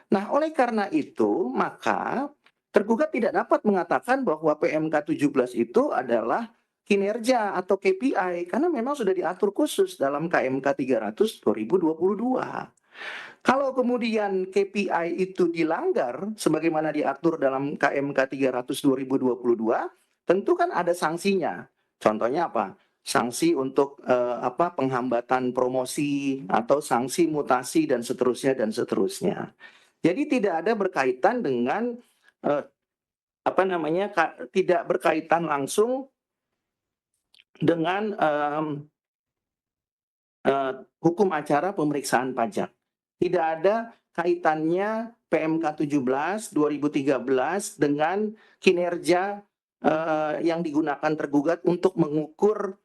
Nah, oleh karena itu, maka tergugat tidak dapat mengatakan bahwa PMK 17 itu adalah kinerja atau KPI karena memang sudah diatur khusus dalam KMK 300 2022. Kalau kemudian KPI itu dilanggar sebagaimana diatur dalam KMK 300 2022, tentu kan ada sanksinya. Contohnya apa? Sanksi untuk penghambatan promosi atau sanksi mutasi dan seterusnya dan seterusnya. Jadi tidak ada berkaitan dengan tidak berkaitan langsung dengan hukum acara pemeriksaan pajak. Tidak ada kaitannya PMK 17 2013 dengan kinerja yang digunakan tergugat untuk mengukur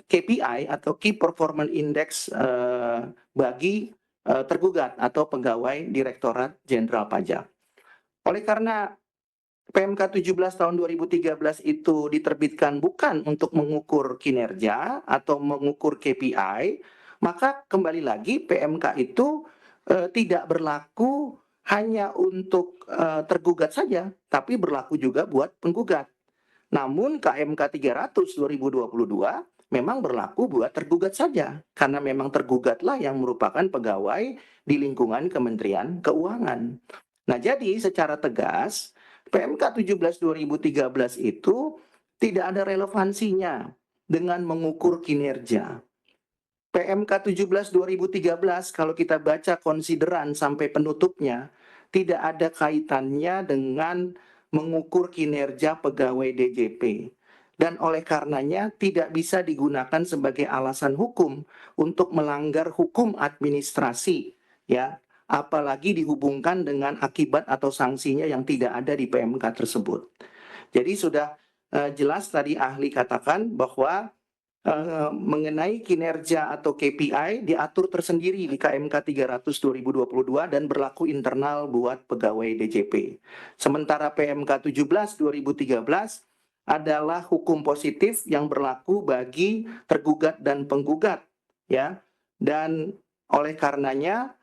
KPI atau Key Performance Index bagi tergugat atau pegawai Direktorat Jenderal Pajak. Oleh karena PMK 17 tahun 2013 itu diterbitkan bukan untuk mengukur kinerja atau mengukur KPI, maka kembali lagi PMK itu tidak berlaku hanya untuk tergugat saja, tapi berlaku juga buat penggugat. Namun KMK 300 2022 memang berlaku buat tergugat saja, karena memang tergugatlah yang merupakan pegawai di lingkungan Kementerian Keuangan. Nah, jadi secara tegas PMK 17 2013 itu tidak ada relevansinya dengan mengukur kinerja. PMK 17 2013 kalau kita baca konsideran sampai penutupnya tidak ada kaitannya dengan mengukur kinerja pegawai DJP. Dan oleh karenanya tidak bisa digunakan sebagai alasan hukum untuk melanggar hukum administrasi, ya, apalagi dihubungkan dengan akibat atau sanksinya yang tidak ada di PMK tersebut. Jadi sudah jelas tadi ahli katakan bahwa mengenai kinerja atau KPI diatur tersendiri di KMK 300 2022 dan berlaku internal buat pegawai DJP. Sementara PMK 17 2013 adalah hukum positif yang berlaku bagi tergugat dan penggugat, ya. Dan oleh karenanya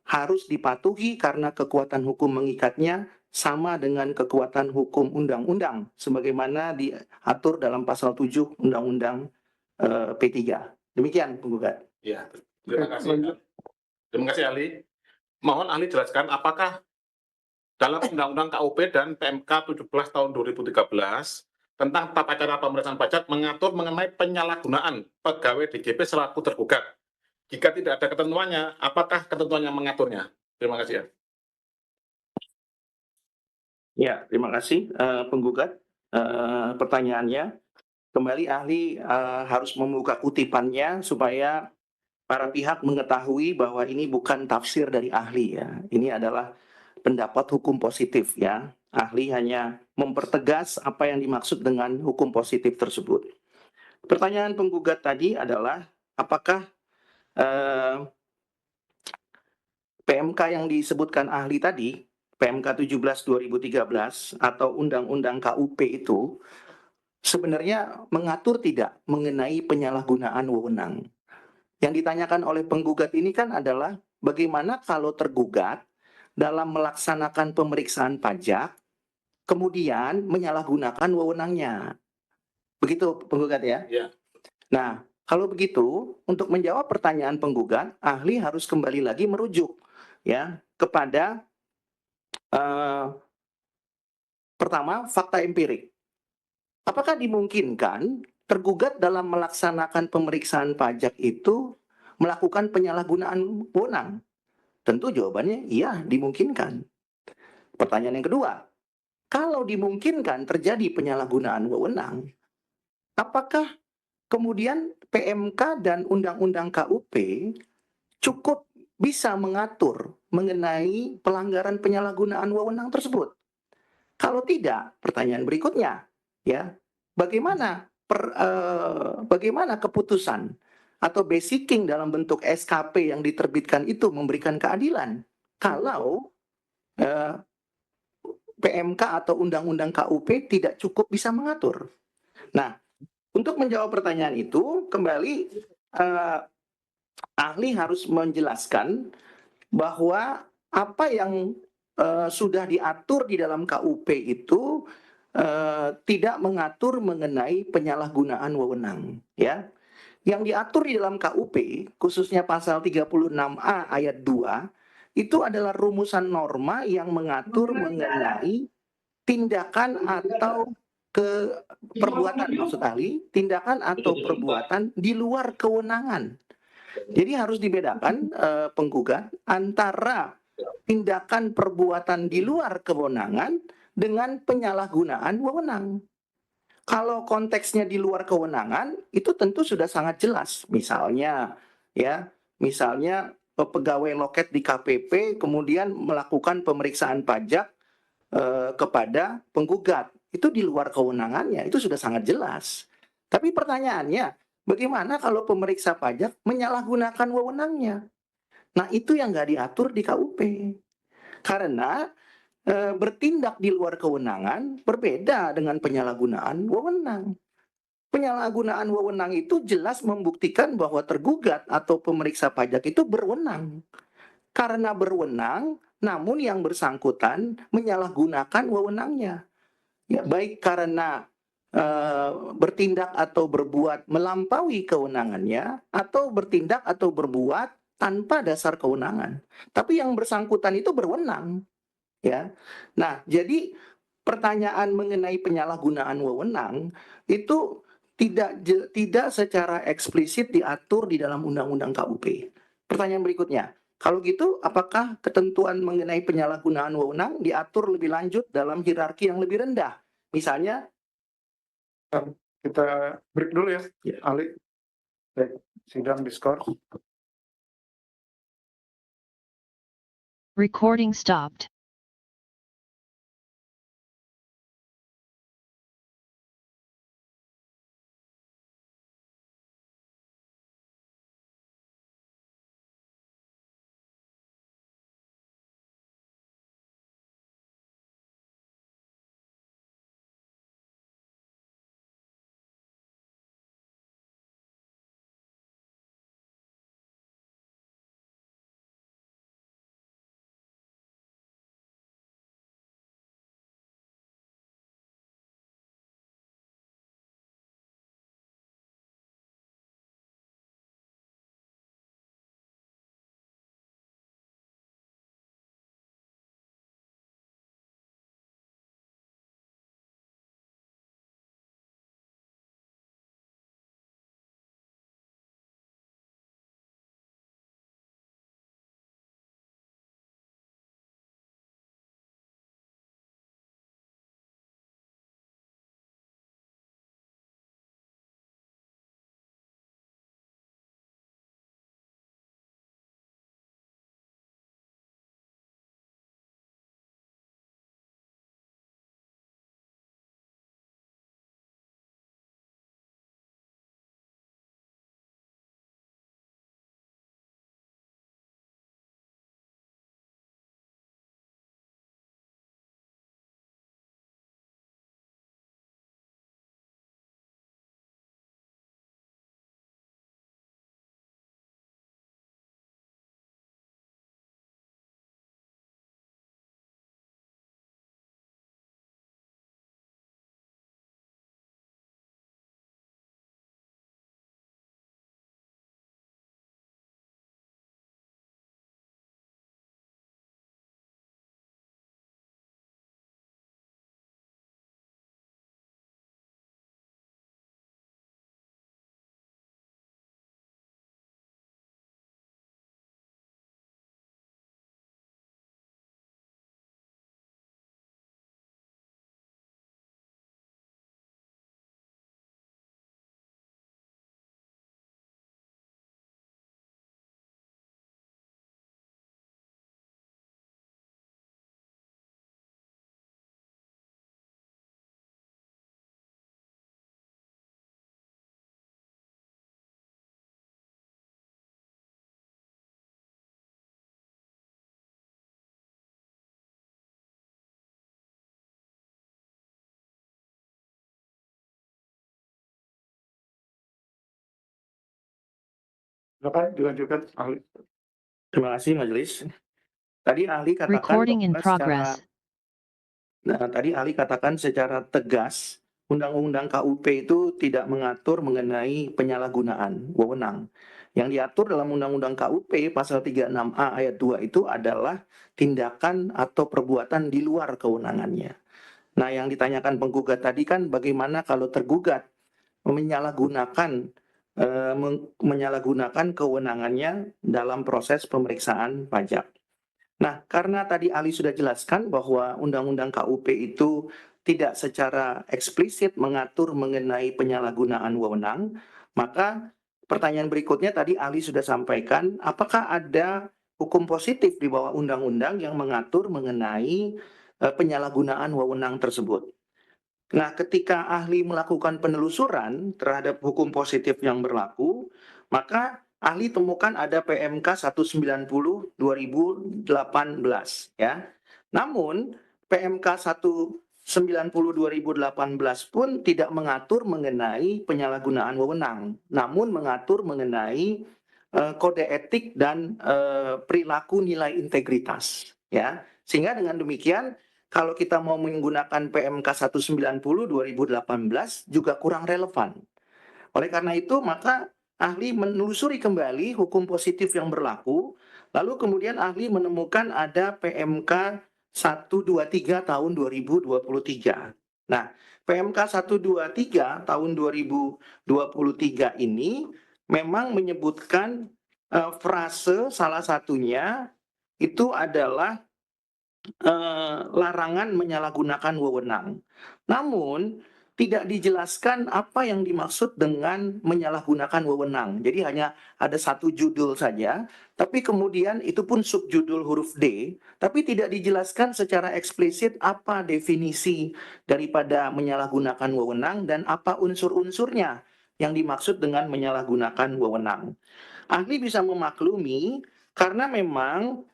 harus dipatuhi karena kekuatan hukum mengikatnya sama dengan kekuatan hukum undang-undang sebagaimana diatur dalam pasal 7 Undang-Undang P3. Demikian penggugat. Ya, terima kasih. Terima kasih ahli. Mohon ahli jelaskan apakah dalam Undang-Undang KUP dan PMK 17 tahun 2013 tentang tata cara pemeriksaan pajak mengatur mengenai penyalahgunaan pegawai DJP selaku tergugat. Jika tidak ada ketentuannya, apakah ketentuannya mengaturnya? Terima kasih ya. Ya, terima kasih penggugat pertanyaannya. Kembali ahli harus membuka kutipannya supaya para pihak mengetahui bahwa ini bukan tafsir dari ahli ya. Ini adalah pendapat hukum positif ya. Ahli hanya mempertegas apa yang dimaksud dengan hukum positif tersebut. Pertanyaan penggugat tadi adalah apakah PMK yang disebutkan ahli tadi, PMK 17 2013 atau Undang-Undang KUP itu sebenarnya mengatur tidak mengenai penyalahgunaan wewenang. Yang ditanyakan oleh penggugat ini kan adalah bagaimana kalau tergugat dalam melaksanakan pemeriksaan pajak kemudian menyalahgunakan wewenangnya. Begitu penggugat ya? Ya. Nah, kalau begitu untuk menjawab pertanyaan penggugat, ahli harus kembali lagi merujuk ya kepada pertama fakta empirik. Apakah dimungkinkan tergugat dalam melaksanakan pemeriksaan pajak itu melakukan penyalahgunaan wewenang? Tentu jawabannya iya, dimungkinkan. Pertanyaan yang kedua, kalau dimungkinkan terjadi penyalahgunaan wewenang, apakah kemudian PMK dan Undang-Undang KUP cukup bisa mengatur mengenai pelanggaran penyalahgunaan wewenang tersebut? Kalau tidak, pertanyaan berikutnya, ya, bagaimana keputusan atau basicing dalam bentuk SKP yang diterbitkan itu memberikan keadilan kalau PMK atau Undang-Undang KUP tidak cukup bisa mengatur. Nah, untuk menjawab pertanyaan itu, kembali ahli harus menjelaskan bahwa apa yang sudah diatur di dalam KUP itu tidak mengatur mengenai penyalahgunaan wewenang, ya. Yang diatur di dalam KUP, khususnya pasal 36A ayat 2, itu adalah rumusan norma yang mengatur mengenai tindakan atau perbuatan, maksud ahli, tindakan atau perbuatan di luar kewenangan. Jadi harus dibedakan penggugat antara tindakan perbuatan di luar kewenangan dengan penyalahgunaan wewenang. Kalau konteksnya di luar kewenangan, itu tentu sudah sangat jelas. Misalnya, ya, misalnya pegawai loket di KPP kemudian melakukan pemeriksaan pajak kepada penggugat. Itu di luar kewenangannya, itu sudah sangat jelas. Tapi pertanyaannya, bagaimana kalau pemeriksa pajak menyalahgunakan wewenangnya? Nah, itu yang nggak diatur di KUP. Karena bertindak di luar kewenangan berbeda dengan penyalahgunaan wewenang. Penyalahgunaan wewenang itu jelas membuktikan bahwa tergugat atau pemeriksa pajak itu berwenang. Karena berwenang, namun yang bersangkutan menyalahgunakan wewenangnya. Ya, baik karena bertindak atau berbuat melampaui kewenangannya, atau bertindak atau berbuat tanpa dasar kewenangan. Tapi yang bersangkutan itu berwenang. Ya, nah jadi pertanyaan mengenai penyalahgunaan wewenang itu tidak secara eksplisit diatur di dalam Undang-Undang KUP. Pertanyaan berikutnya, kalau gitu apakah ketentuan mengenai penyalahgunaan wewenang diatur lebih lanjut dalam hierarki yang lebih rendah? Misalnya, Kita break dulu ya, Ya. ahli. Baik, sidang diskors. Recording stopped. Silakan dilanjutkan, ahli. terima kasih majelis. Tadi ahli katakan Recording in bahwa secara progress. Tadi ahli katakan secara tegas, Undang-Undang KUP itu tidak mengatur mengenai penyalahgunaan wewenang. Yang diatur dalam Undang-Undang KUP pasal 36A ayat 2 itu adalah tindakan atau perbuatan di luar kewenangannya. Nah, yang ditanyakan penggugat tadi kan bagaimana kalau tergugat menyalahgunakan kewenangannya dalam proses pemeriksaan pajak. Nah, karena tadi Ali sudah jelaskan bahwa Undang-Undang KUP itu tidak secara eksplisit mengatur mengenai penyalahgunaan wewenang, maka pertanyaan berikutnya tadi Ali sudah sampaikan, apakah ada hukum positif di bawah undang-undang yang mengatur mengenai penyalahgunaan wewenang tersebut? Nah, ketika ahli melakukan penelusuran terhadap hukum positif yang berlaku, maka ahli temukan ada PMK 190 2018 ya. Namun PMK 190 2018 pun tidak mengatur mengenai penyalahgunaan wewenang, namun mengatur mengenai kode etik dan perilaku nilai integritas ya. Sehingga dengan demikian kalau kita mau menggunakan PMK 190 2018 juga kurang relevan. Oleh karena itu, maka ahli menelusuri kembali hukum positif yang berlaku, lalu kemudian ahli menemukan ada PMK 123 tahun 2023. Nah, PMK 123 tahun 2023 ini memang menyebutkan frase salah satunya itu adalah larangan menyalahgunakan wewenang. Namun, tidak dijelaskan apa yang dimaksud dengan menyalahgunakan wewenang. Jadi hanya ada satu judul saja, tapi kemudian itu pun subjudul huruf D, tapi tidak dijelaskan secara eksplisit apa definisi daripada menyalahgunakan wewenang dan apa unsur-unsurnya yang dimaksud dengan menyalahgunakan wewenang. Ahli bisa memaklumi karena memang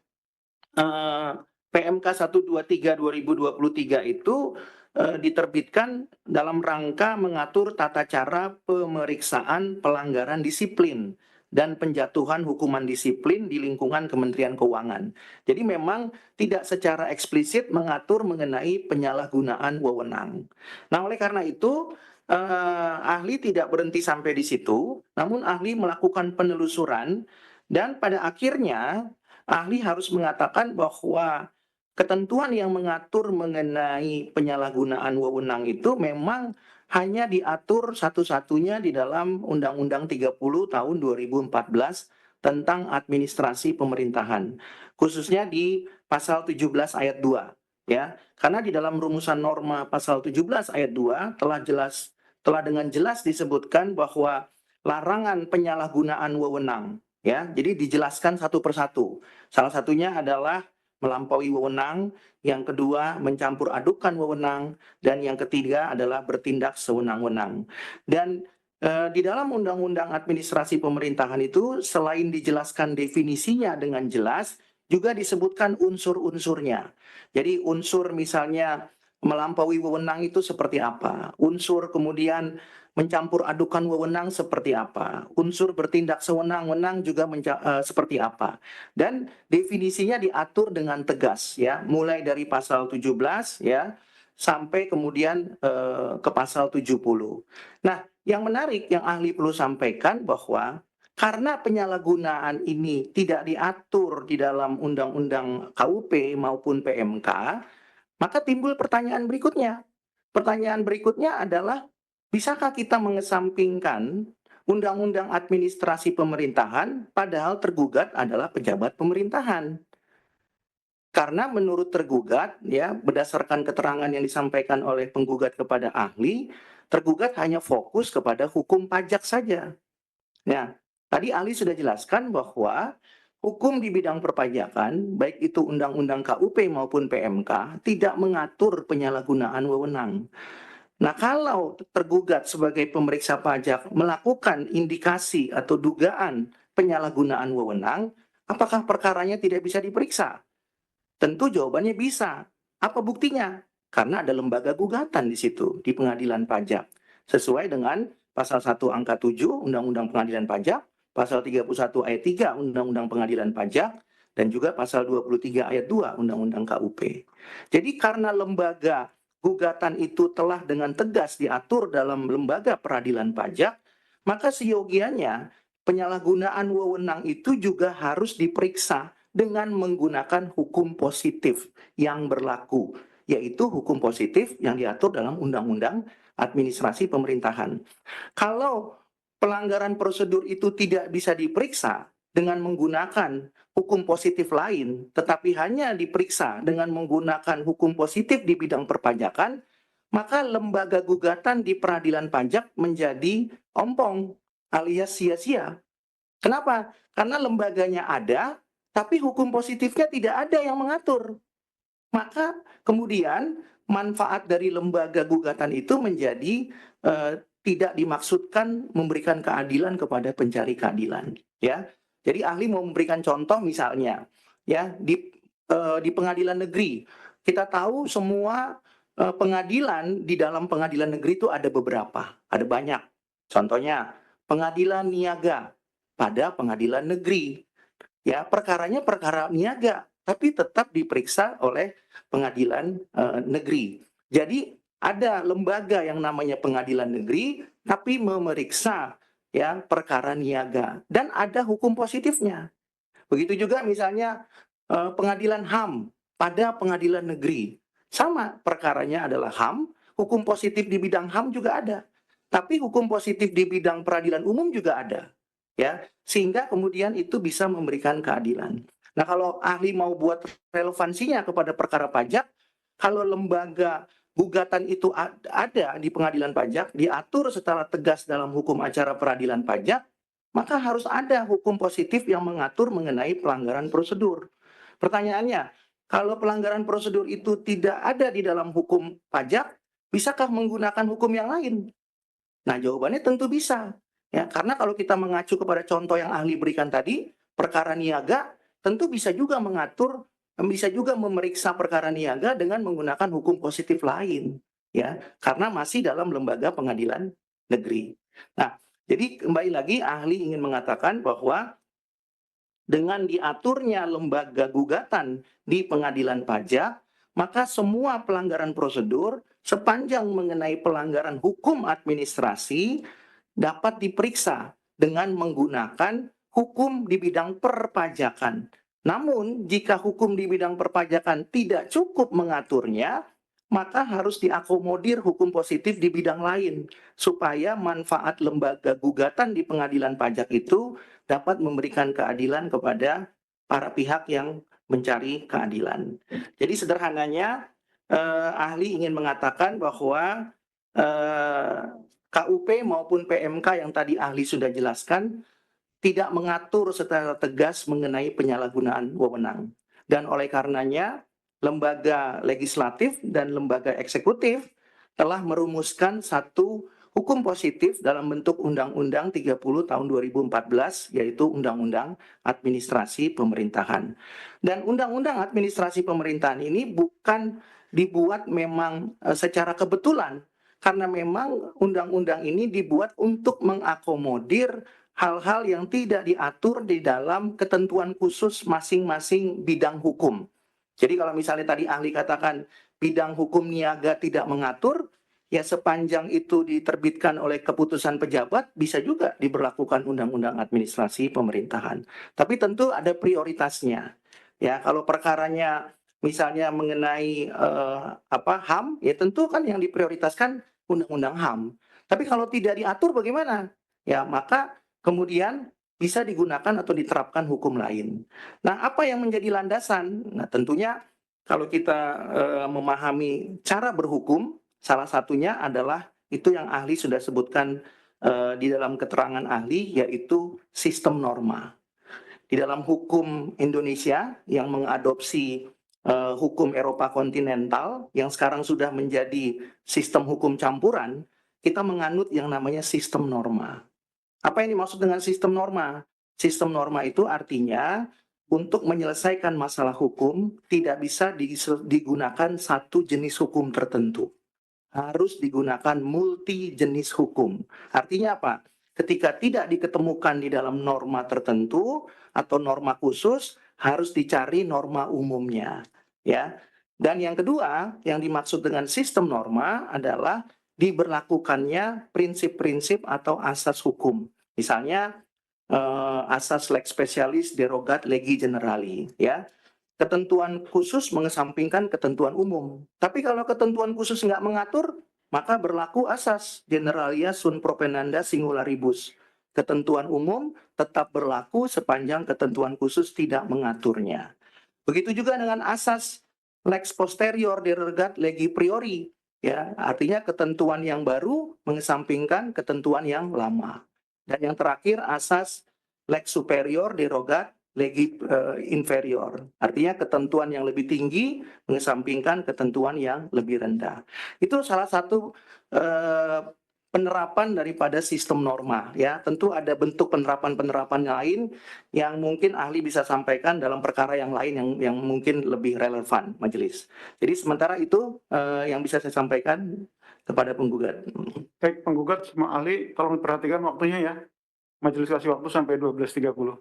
PMK 123 2023 itu diterbitkan dalam rangka mengatur tata cara pemeriksaan pelanggaran disiplin dan penjatuhan hukuman disiplin di lingkungan Kementerian Keuangan. Jadi memang tidak secara eksplisit mengatur mengenai penyalahgunaan wewenang. Nah, oleh karena itu ahli tidak berhenti sampai di situ, namun ahli melakukan penelusuran dan pada akhirnya ahli harus mengatakan bahwa ketentuan yang mengatur mengenai penyalahgunaan wewenang itu memang hanya diatur satu-satunya di dalam Undang-Undang 30 tahun 2014 tentang administrasi pemerintahan, khususnya di pasal 17 ayat 2, ya. Karena di dalam rumusan norma pasal 17 ayat 2 telah dengan jelas disebutkan bahwa larangan penyalahgunaan wewenang, ya. Jadi dijelaskan satu persatu. Salah satunya adalah melampaui wewenang, yang kedua mencampur adukan wewenang, dan yang ketiga adalah bertindak sewenang-wenang. Dan di dalam Undang-Undang Administrasi Pemerintahan itu selain dijelaskan definisinya dengan jelas, juga disebutkan unsur-unsurnya. Jadi unsur misalnya melampaui wewenang itu seperti apa, unsur kemudian mencampur adukan wewenang seperti apa, unsur bertindak sewenang-wenang juga seperti apa. Dan definisinya diatur dengan tegas, ya, mulai dari pasal 17 ya sampai kemudian ke pasal 70. Nah, yang menarik yang ahli perlu sampaikan bahwa karena penyalahgunaan ini tidak diatur di dalam Undang-Undang KUP maupun PMK, maka timbul pertanyaan berikutnya. Pertanyaan berikutnya adalah, bisakah kita mengesampingkan Undang-Undang Administrasi Pemerintahan padahal tergugat adalah pejabat pemerintahan? Karena menurut tergugat, ya, berdasarkan keterangan yang disampaikan oleh penggugat kepada ahli, tergugat hanya fokus kepada hukum pajak saja. Nah, tadi ahli sudah jelaskan bahwa hukum di bidang perpajakan, baik itu Undang-Undang KUP maupun PMK, tidak mengatur penyalahgunaan wewenang. Nah, kalau tergugat sebagai pemeriksa pajak melakukan indikasi atau dugaan penyalahgunaan wewenang, apakah perkaranya tidak bisa diperiksa? Tentu jawabannya bisa. Apa buktinya? Karena ada lembaga gugatan di situ, di pengadilan pajak. Sesuai dengan pasal 1 angka 7 Undang-Undang Pengadilan Pajak, pasal 31 ayat 3 Undang-Undang Pengadilan Pajak, dan juga pasal 23 ayat 2 Undang-Undang KUP. Jadi karena lembaga gugatan itu telah dengan tegas diatur dalam lembaga peradilan pajak, maka seyogianya penyalahgunaan wewenang itu juga harus diperiksa dengan menggunakan hukum positif yang berlaku, yaitu hukum positif yang diatur dalam Undang-Undang Administrasi Pemerintahan. Kalau pelanggaran prosedur itu tidak bisa diperiksa dengan menggunakan hukum positif lain, tetapi hanya diperiksa dengan menggunakan hukum positif di bidang perpajakan, maka lembaga gugatan di peradilan pajak menjadi ompong alias sia-sia. Kenapa? Karena lembaganya ada, tapi hukum positifnya tidak ada yang mengatur. Maka kemudian manfaat dari lembaga gugatan itu menjadi tidak dimaksudkan memberikan keadilan kepada pencari keadilan, ya. Jadi ahli mau memberikan contoh misalnya, ya, di pengadilan negeri. Kita tahu semua pengadilan di dalam pengadilan negeri itu ada beberapa, ada banyak. Contohnya pengadilan niaga pada pengadilan negeri. Ya, perkaranya perkara niaga, tapi tetap diperiksa oleh pengadilan negeri. Jadi ada lembaga yang namanya pengadilan negeri, tapi memeriksa, ya, perkara niaga, dan ada hukum positifnya. Begitu juga misalnya pengadilan HAM pada pengadilan negeri, sama perkaranya adalah HAM, hukum positif di bidang HAM juga ada, tapi hukum positif di bidang peradilan umum juga ada, ya, sehingga kemudian itu bisa memberikan keadilan. Nah, kalau ahli mau buat relevansinya kepada perkara pajak, kalau lembaga gugatan itu ada di pengadilan pajak, diatur secara tegas dalam hukum acara peradilan pajak, maka harus ada hukum positif yang mengatur mengenai pelanggaran prosedur. Pertanyaannya, kalau pelanggaran prosedur itu tidak ada di dalam hukum pajak, bisakah menggunakan hukum yang lain? Nah, jawabannya tentu bisa. Ya, karena kalau kita mengacu kepada contoh yang ahli berikan tadi, perkara niaga tentu bisa juga mengatur, bisa juga memeriksa perkara niaga dengan menggunakan hukum positif lain, ya, karena masih dalam lembaga pengadilan negeri. Nah, jadi kembali lagi ahli ingin mengatakan bahwa dengan diaturnya lembaga gugatan di pengadilan pajak, maka semua pelanggaran prosedur sepanjang mengenai pelanggaran hukum administrasi dapat diperiksa dengan menggunakan hukum di bidang perpajakan. Namun, jika hukum di bidang perpajakan tidak cukup mengaturnya, maka harus diakomodir hukum positif di bidang lain, supaya manfaat lembaga gugatan di pengadilan pajak itu dapat memberikan keadilan kepada para pihak yang mencari keadilan. Jadi sederhananya, ahli ingin mengatakan bahwa KUP maupun PMK yang tadi ahli sudah jelaskan tidak mengatur secara tegas mengenai penyalahgunaan wewenang. Dan oleh karenanya, lembaga legislatif dan lembaga eksekutif telah merumuskan satu hukum positif dalam bentuk Undang-Undang 30 tahun 2014, yaitu Undang-Undang Administrasi Pemerintahan. Dan Undang-Undang Administrasi Pemerintahan ini bukan dibuat memang secara kebetulan, karena memang undang-undang ini dibuat untuk mengakomodir hal-hal yang tidak diatur di dalam ketentuan khusus masing-masing bidang hukum. Jadi kalau misalnya tadi ahli katakan bidang hukum niaga tidak mengatur, ya sepanjang itu diterbitkan oleh keputusan pejabat, bisa juga diberlakukan undang-undang administrasi pemerintahan. Tapi tentu ada prioritasnya. Ya, kalau perkaranya misalnya mengenai HAM, ya tentu kan yang diprioritaskan undang-undang HAM. Tapi kalau tidak diatur bagaimana? Ya, maka kemudian bisa digunakan atau diterapkan hukum lain. Nah, apa yang menjadi landasan? Nah, tentunya kalau kita memahami cara berhukum, salah satunya adalah itu yang ahli sudah sebutkan di dalam keterangan ahli, yaitu sistem norma. Di dalam hukum Indonesia yang mengadopsi hukum Eropa kontinental yang sekarang sudah menjadi sistem hukum campuran, kita menganut yang namanya sistem norma. Apa yang dimaksud dengan sistem norma? Sistem norma itu artinya untuk menyelesaikan masalah hukum tidak bisa digunakan satu jenis hukum tertentu. Harus digunakan multi jenis hukum. Artinya apa? Ketika tidak diketemukan di dalam norma tertentu atau norma khusus, harus dicari norma umumnya, ya. Dan yang kedua, yang dimaksud dengan sistem norma adalah diberlakukannya prinsip-prinsip atau asas hukum. Misalnya asas lex specialis derogat legi generali, ya. Ketentuan khusus mengesampingkan ketentuan umum. Tapi kalau ketentuan khusus nggak mengatur, maka berlaku asas generalia sunt propenanda singularibus. Ketentuan umum tetap berlaku sepanjang ketentuan khusus tidak mengaturnya. Begitu juga dengan asas lex posterior derogat legi priori. Ya, artinya ketentuan yang baru mengesampingkan ketentuan yang lama. Dan yang terakhir asas lex superior derogat legi inferior. Artinya ketentuan yang lebih tinggi mengesampingkan ketentuan yang lebih rendah. Itu salah satu penerapan daripada sistem norma, ya. Tentu ada bentuk penerapan-penerapan lain yang mungkin ahli bisa sampaikan dalam perkara yang lain yang mungkin lebih relevan majelis. Jadi sementara itu yang bisa saya sampaikan kepada penggugat. Baik, penggugat sama ahli tolong perhatikan waktunya ya. Majelis kasih waktu sampai 12.30.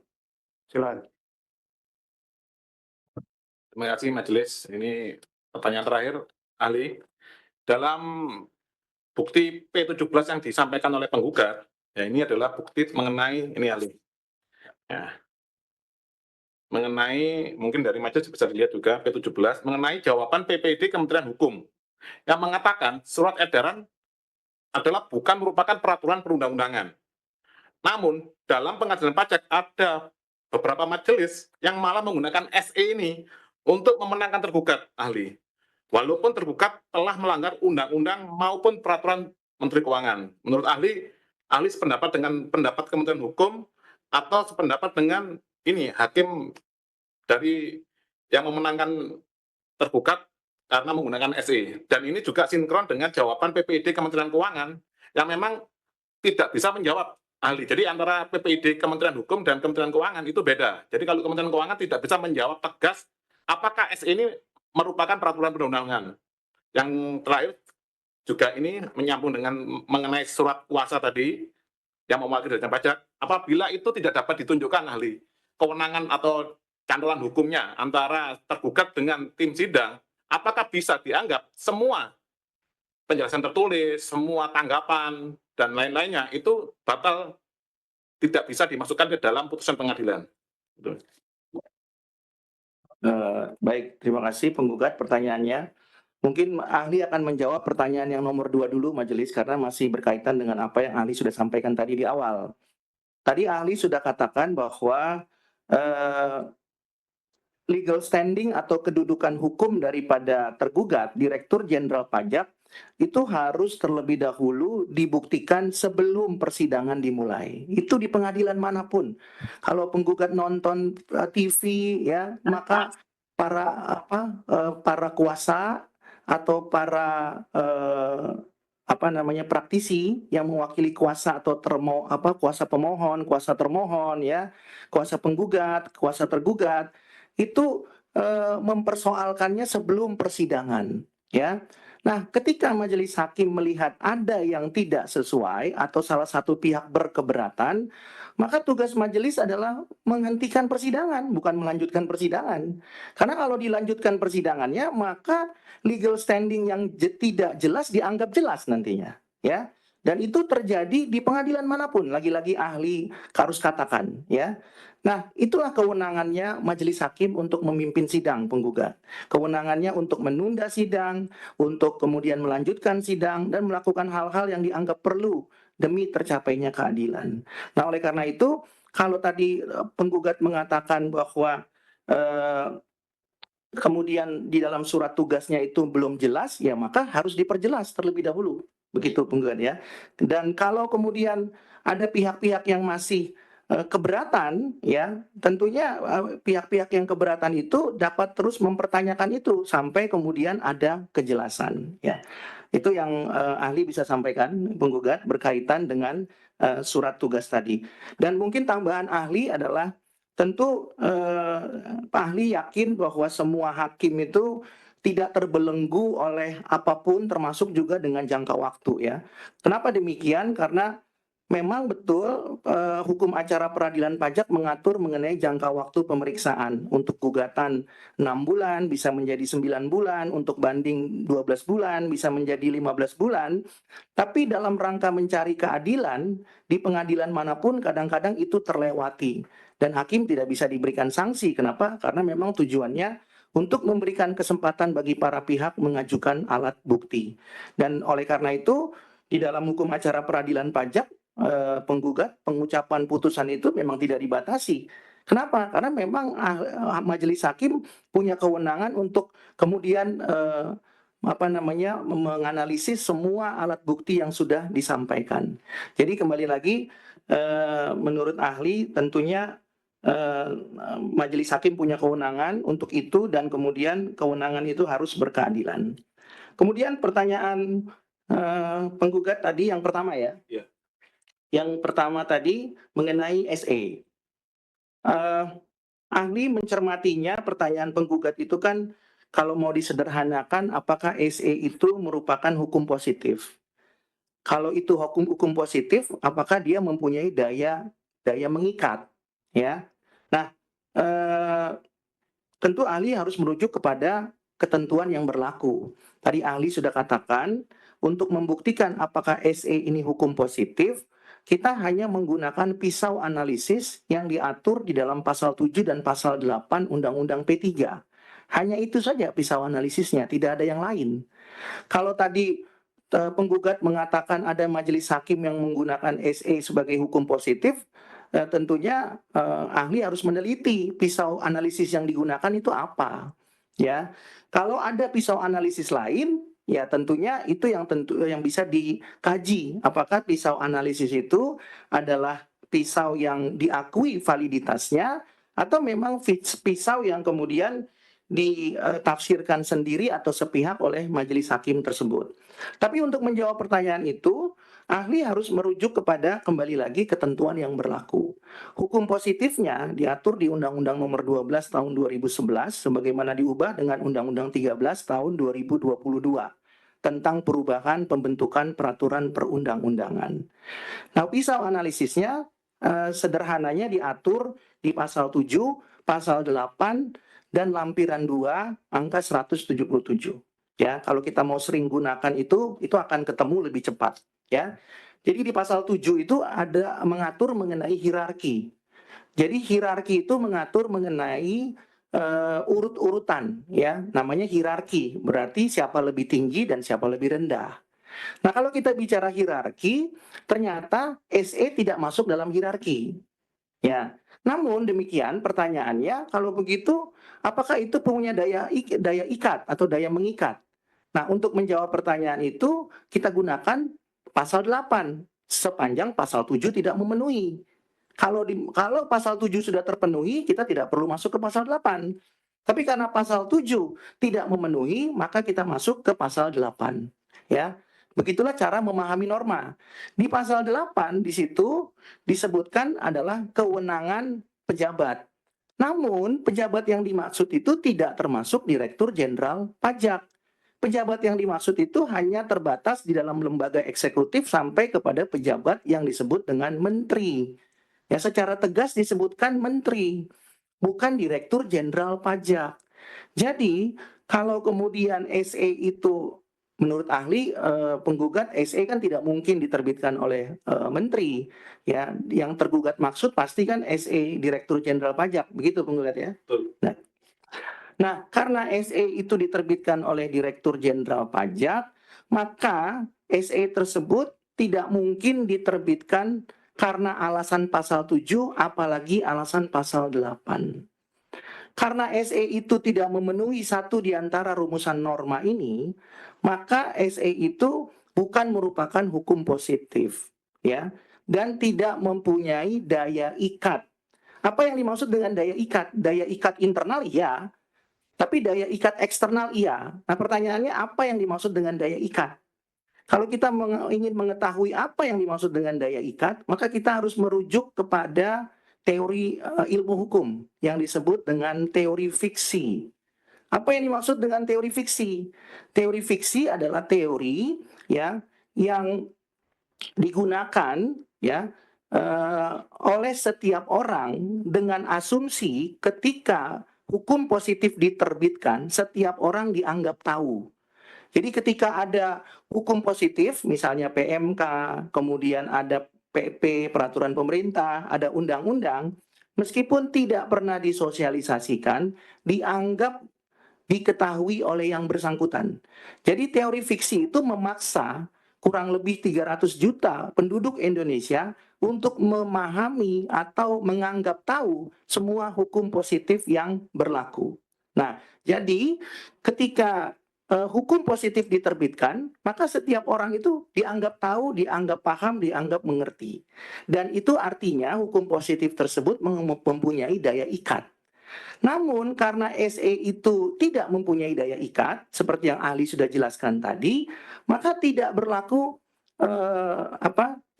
Silakan. Terima kasih majelis. Ini pertanyaan terakhir, ahli. Dalam bukti P17 yang disampaikan oleh penggugat, ya ini adalah bukti mengenai, ini ahli. Ya. Mengenai, mungkin dari majelis bisa dilihat juga P17, mengenai jawaban PPD Kementerian Hukum yang mengatakan surat edaran adalah bukan merupakan peraturan perundang-undangan. Namun, dalam pengadilan pajak ada beberapa majelis yang malah menggunakan SE ini untuk memenangkan tergugat ahli. Walaupun tergugat telah melanggar undang-undang maupun peraturan Menteri Keuangan. Menurut ahli sependapat dengan pendapat Kementerian Hukum atau sependapat dengan ini hakim dari yang memenangkan tergugat karena menggunakan SE. Dan ini juga sinkron dengan jawaban PPID Kementerian Keuangan yang memang tidak bisa menjawab ahli. Jadi antara PPID Kementerian Hukum dan Kementerian Keuangan itu beda. Jadi kalau Kementerian Keuangan tidak bisa menjawab tegas apakah SE ini merupakan peraturan perundang-undangan. Yang terakhir juga ini menyambung dengan mengenai surat kuasa tadi yang mewakili Dirjen Pajak. Apabila itu tidak dapat ditunjukkan ahli, kewenangan atau cantolan hukumnya antara tergugat dengan tim sidang, apakah bisa dianggap semua penjelasan tertulis, semua tanggapan, dan lain-lainnya itu batal, tidak bisa dimasukkan ke dalam putusan pengadilan. Baik, terima kasih penggugat pertanyaannya. Mungkin ahli akan menjawab pertanyaan yang nomor 2 dulu majelis karena masih berkaitan dengan apa yang ahli sudah sampaikan tadi di awal. Tadi ahli sudah katakan bahwa legal standing atau kedudukan hukum daripada tergugat Direktur Jenderal Pajak itu harus terlebih dahulu dibuktikan sebelum persidangan dimulai. Itu di pengadilan manapun. Kalau penggugat nonton TV ya, maka para kuasa atau para praktisi yang mewakili kuasa atau kuasa pemohon, kuasa termohon ya, kuasa penggugat, kuasa tergugat itu mempersoalkannya sebelum persidangan ya. Nah, ketika majelis hakim melihat ada yang tidak sesuai atau salah satu pihak berkeberatan, maka tugas majelis adalah menghentikan persidangan, bukan melanjutkan persidangan. Karena kalau dilanjutkan persidangannya, maka legal standing yang tidak jelas dianggap jelas nantinya, ya. Dan itu terjadi di pengadilan manapun, lagi-lagi ahli harus katakan, ya. Nah, itulah kewenangannya majelis hakim untuk memimpin sidang penggugat. Kewenangannya untuk menunda sidang, untuk kemudian melanjutkan sidang, dan melakukan hal-hal yang dianggap perlu demi tercapainya keadilan. Nah, oleh karena itu, kalau tadi penggugat mengatakan bahwa kemudian di dalam surat tugasnya itu belum jelas, ya maka harus diperjelas terlebih dahulu. Begitu penggugat ya. Dan kalau kemudian ada pihak-pihak yang masih keberatan, ya tentunya pihak-pihak yang keberatan itu dapat terus mempertanyakan itu sampai kemudian ada kejelasan. Ya, itu yang ahli bisa sampaikan penggugat berkaitan dengan surat tugas tadi. Dan mungkin tambahan ahli adalah tentu Pak ahli yakin bahwa semua hakim itu tidak terbelenggu oleh apapun termasuk juga dengan jangka waktu ya. Kenapa demikian? Karena memang betul hukum acara peradilan pajak mengatur mengenai jangka waktu pemeriksaan. Untuk gugatan 6 bulan bisa menjadi 9 bulan, untuk banding 12 bulan bisa menjadi 15 bulan. Tapi dalam rangka mencari keadilan di pengadilan manapun kadang-kadang itu terlewati. Dan hakim tidak bisa diberikan sanksi. Kenapa? Karena memang tujuannya untuk memberikan kesempatan bagi para pihak mengajukan alat bukti. Dan oleh karena itu di dalam hukum acara peradilan pajak penggugat pengucapan putusan itu memang tidak dibatasi. Kenapa? Karena memang majelis hakim punya kewenangan untuk kemudian menganalisis semua alat bukti yang sudah disampaikan. Jadi kembali lagi menurut ahli tentunya majelis hakim punya kewenangan untuk itu dan kemudian kewenangan itu harus berkeadilan. Kemudian pertanyaan penggugat tadi yang pertama ya. Iya. Yang pertama tadi mengenai SE. Ahli mencermatinya pertanyaan penggugat itu kan kalau mau disederhanakan apakah SE itu merupakan hukum positif. Kalau itu hukum positif, apakah dia mempunyai daya mengikat, ya? Nah, tentu ahli harus merujuk kepada ketentuan yang berlaku. Tadi ahli sudah katakan untuk membuktikan apakah SE ini hukum positif, kita hanya menggunakan pisau analisis yang diatur di dalam pasal 7 dan pasal 8 Undang-Undang P3. Hanya itu saja pisau analisisnya, tidak ada yang lain. Kalau tadi penggugat mengatakan ada majelis hakim yang menggunakan SE sebagai hukum positif, tentunya ahli harus meneliti pisau analisis yang digunakan itu apa. Ya, kalau ada pisau analisis lain, ya tentunya itu yang bisa dikaji. Apakah pisau analisis itu adalah pisau yang diakui validitasnya atau memang pisau yang kemudian ditafsirkan sendiri atau sepihak oleh majelis hakim tersebut. Tapi untuk menjawab pertanyaan itu, ahli harus merujuk kepada kembali lagi ketentuan yang berlaku. Hukum positifnya diatur di Undang-Undang Nomor 12 Tahun 2011 sebagaimana diubah dengan Undang-Undang 13 Tahun 2022 tentang perubahan pembentukan peraturan perundang-undangan. Nah, pisau analisisnya sederhananya diatur di pasal 7, pasal 8, dan lampiran 2 angka 177. Ya, kalau kita mau sering gunakan itu akan ketemu lebih cepat, ya. Jadi di pasal 7 itu ada mengatur mengenai hierarki. Jadi hierarki itu mengatur mengenai urut-urutan, ya. Namanya hierarki, berarti siapa lebih tinggi dan siapa lebih rendah. Nah, kalau kita bicara hierarki, ternyata SE tidak masuk dalam hierarki. Ya. Namun demikian pertanyaannya, kalau begitu apakah itu punya daya ikat atau daya mengikat? Nah, untuk menjawab pertanyaan itu kita gunakan pasal 8 sepanjang pasal 7 tidak memenuhi. Kalau pasal 7 sudah terpenuhi, kita tidak perlu masuk ke pasal 8. Tapi karena pasal 7 tidak memenuhi, maka kita masuk ke pasal 8. Ya. Begitulah cara memahami norma. Di pasal 8 di situ disebutkan adalah kewenangan pejabat. Namun pejabat yang dimaksud itu tidak termasuk Direktur Jenderal Pajak. Pejabat yang dimaksud itu hanya terbatas di dalam lembaga eksekutif sampai kepada pejabat yang disebut dengan menteri. Ya, secara tegas disebutkan menteri, bukan Direktur Jenderal Pajak. Jadi kalau kemudian SE itu menurut ahli penggugat SE kan tidak mungkin diterbitkan oleh menteri, ya. Yang tergugat maksud pasti kan SE Direktur Jenderal Pajak, begitu penggugat ya. Betul. Nah, karena SE itu diterbitkan oleh Direktur Jenderal Pajak, maka SE tersebut tidak mungkin diterbitkan karena alasan pasal 7 apalagi alasan pasal 8. Karena SE itu tidak memenuhi satu di antara rumusan norma ini, maka SE itu bukan merupakan hukum positif, ya, dan tidak mempunyai daya ikat. Apa yang dimaksud dengan daya ikat? Daya ikat internal iya, tapi daya ikat eksternal iya. Nah, pertanyaannya apa yang dimaksud dengan daya ikat? Kalau kita ingin mengetahui apa yang dimaksud dengan daya ikat, maka kita harus merujuk kepada teori ilmu hukum yang disebut dengan teori fiksi. Apa yang dimaksud dengan teori fiksi? Teori fiksi adalah teori ya yang digunakan ya oleh setiap orang dengan asumsi ketika hukum positif diterbitkan, setiap orang dianggap tahu. Jadi ketika ada hukum positif, misalnya PMK, kemudian ada PP, peraturan pemerintah, ada undang-undang, meskipun tidak pernah disosialisasikan, dianggap diketahui oleh yang bersangkutan. Jadi teori fiksi itu memaksa kurang lebih 300 juta penduduk Indonesia untuk memahami atau menganggap tahu semua hukum positif yang berlaku. Nah, jadi ketika hukum positif diterbitkan, maka setiap orang itu dianggap tahu, dianggap paham, dianggap mengerti. Dan itu artinya hukum positif tersebut mempunyai daya ikat. Namun karena SE itu tidak mempunyai daya ikat, seperti yang ahli sudah jelaskan tadi, maka tidak berlaku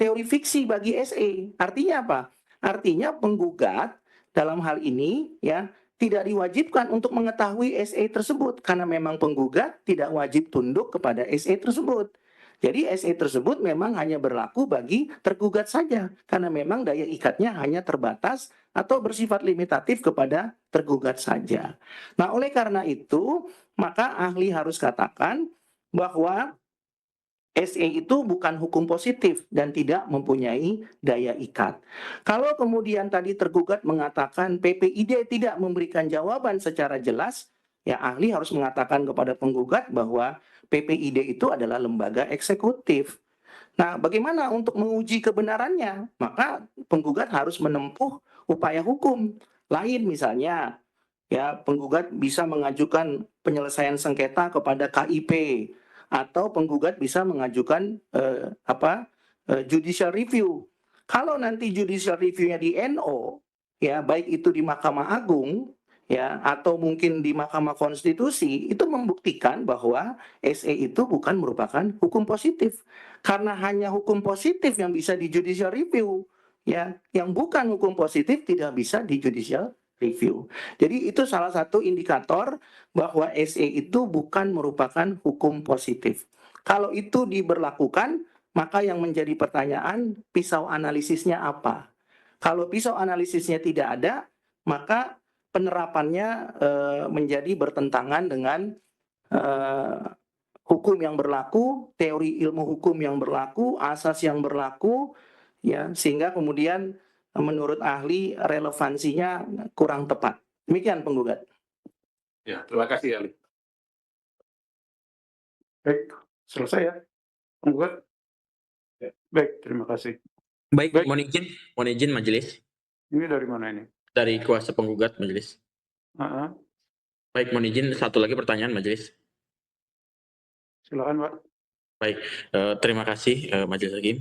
teori fiksi bagi SE. Artinya apa? Artinya penggugat dalam hal ini ya tidak diwajibkan untuk mengetahui SE tersebut karena memang penggugat tidak wajib tunduk kepada SE tersebut. Jadi SE tersebut memang hanya berlaku bagi tergugat saja karena memang daya ikatnya hanya terbatas atau bersifat limitatif kepada tergugat saja. Nah, oleh karena itu, maka ahli harus katakan bahwa SE itu bukan hukum positif dan tidak mempunyai daya ikat. Kalau kemudian tadi tergugat mengatakan PPID tidak memberikan jawaban secara jelas, ya ahli harus mengatakan kepada penggugat bahwa PPID itu adalah lembaga eksekutif. Nah, bagaimana untuk menguji kebenarannya? Maka penggugat harus menempuh upaya hukum lain, misalnya ya penggugat bisa mengajukan penyelesaian sengketa kepada KIP, atau penggugat bisa mengajukan judicial review. Kalau nanti judicial review-nya di NO, ya baik itu di Mahkamah Agung ya atau mungkin di Mahkamah Konstitusi, itu membuktikan bahwa SE itu bukan merupakan hukum positif. Karena hanya hukum positif yang bisa di judicial review, ya, yang bukan hukum positif tidak bisa di judicial review. Jadi itu salah satu indikator bahwa SE itu bukan merupakan hukum positif. Kalau itu diberlakukan, maka yang menjadi pertanyaan, pisau analisisnya apa? Kalau pisau analisisnya tidak ada, maka penerapannya menjadi bertentangan dengan hukum yang berlaku, teori ilmu hukum yang berlaku, asas yang berlaku, ya, sehingga kemudian menurut ahli relevansinya kurang tepat. Demikian penggugat. Ya, terima kasih ahli. Baik, selesai ya, penggugat. Baik, terima kasih. Baik, Baik. mohon izin majelis. Ini dari mana ini? Dari kuasa penggugat majelis. Baik, mohon izin satu lagi pertanyaan majelis. Silakan Pak. Baik, terima kasih majelis hakim.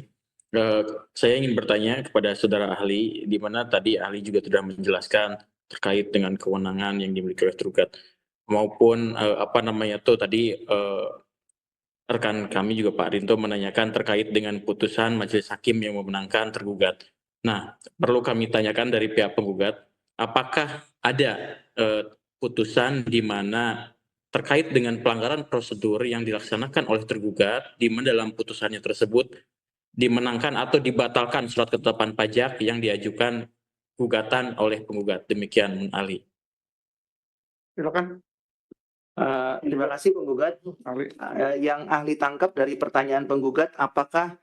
Saya ingin bertanya kepada saudara ahli, di mana tadi ahli juga sudah menjelaskan terkait dengan kewenangan yang dimiliki oleh tergugat, maupun tadi rekan kami juga Pak Rinto menanyakan terkait dengan putusan majelis hakim yang memenangkan tergugat. Nah, perlu kami tanyakan dari pihak penggugat, apakah ada putusan di mana terkait dengan pelanggaran prosedur yang dilaksanakan oleh tergugat, di mana dalam putusannya tersebut dimenangkan atau dibatalkan surat ketetapan pajak yang diajukan gugatan oleh penggugat. Demikian ahli. Silakan. Terima kasih penggugat. Ahli. Yang ahli tangkap dari pertanyaan penggugat, apakah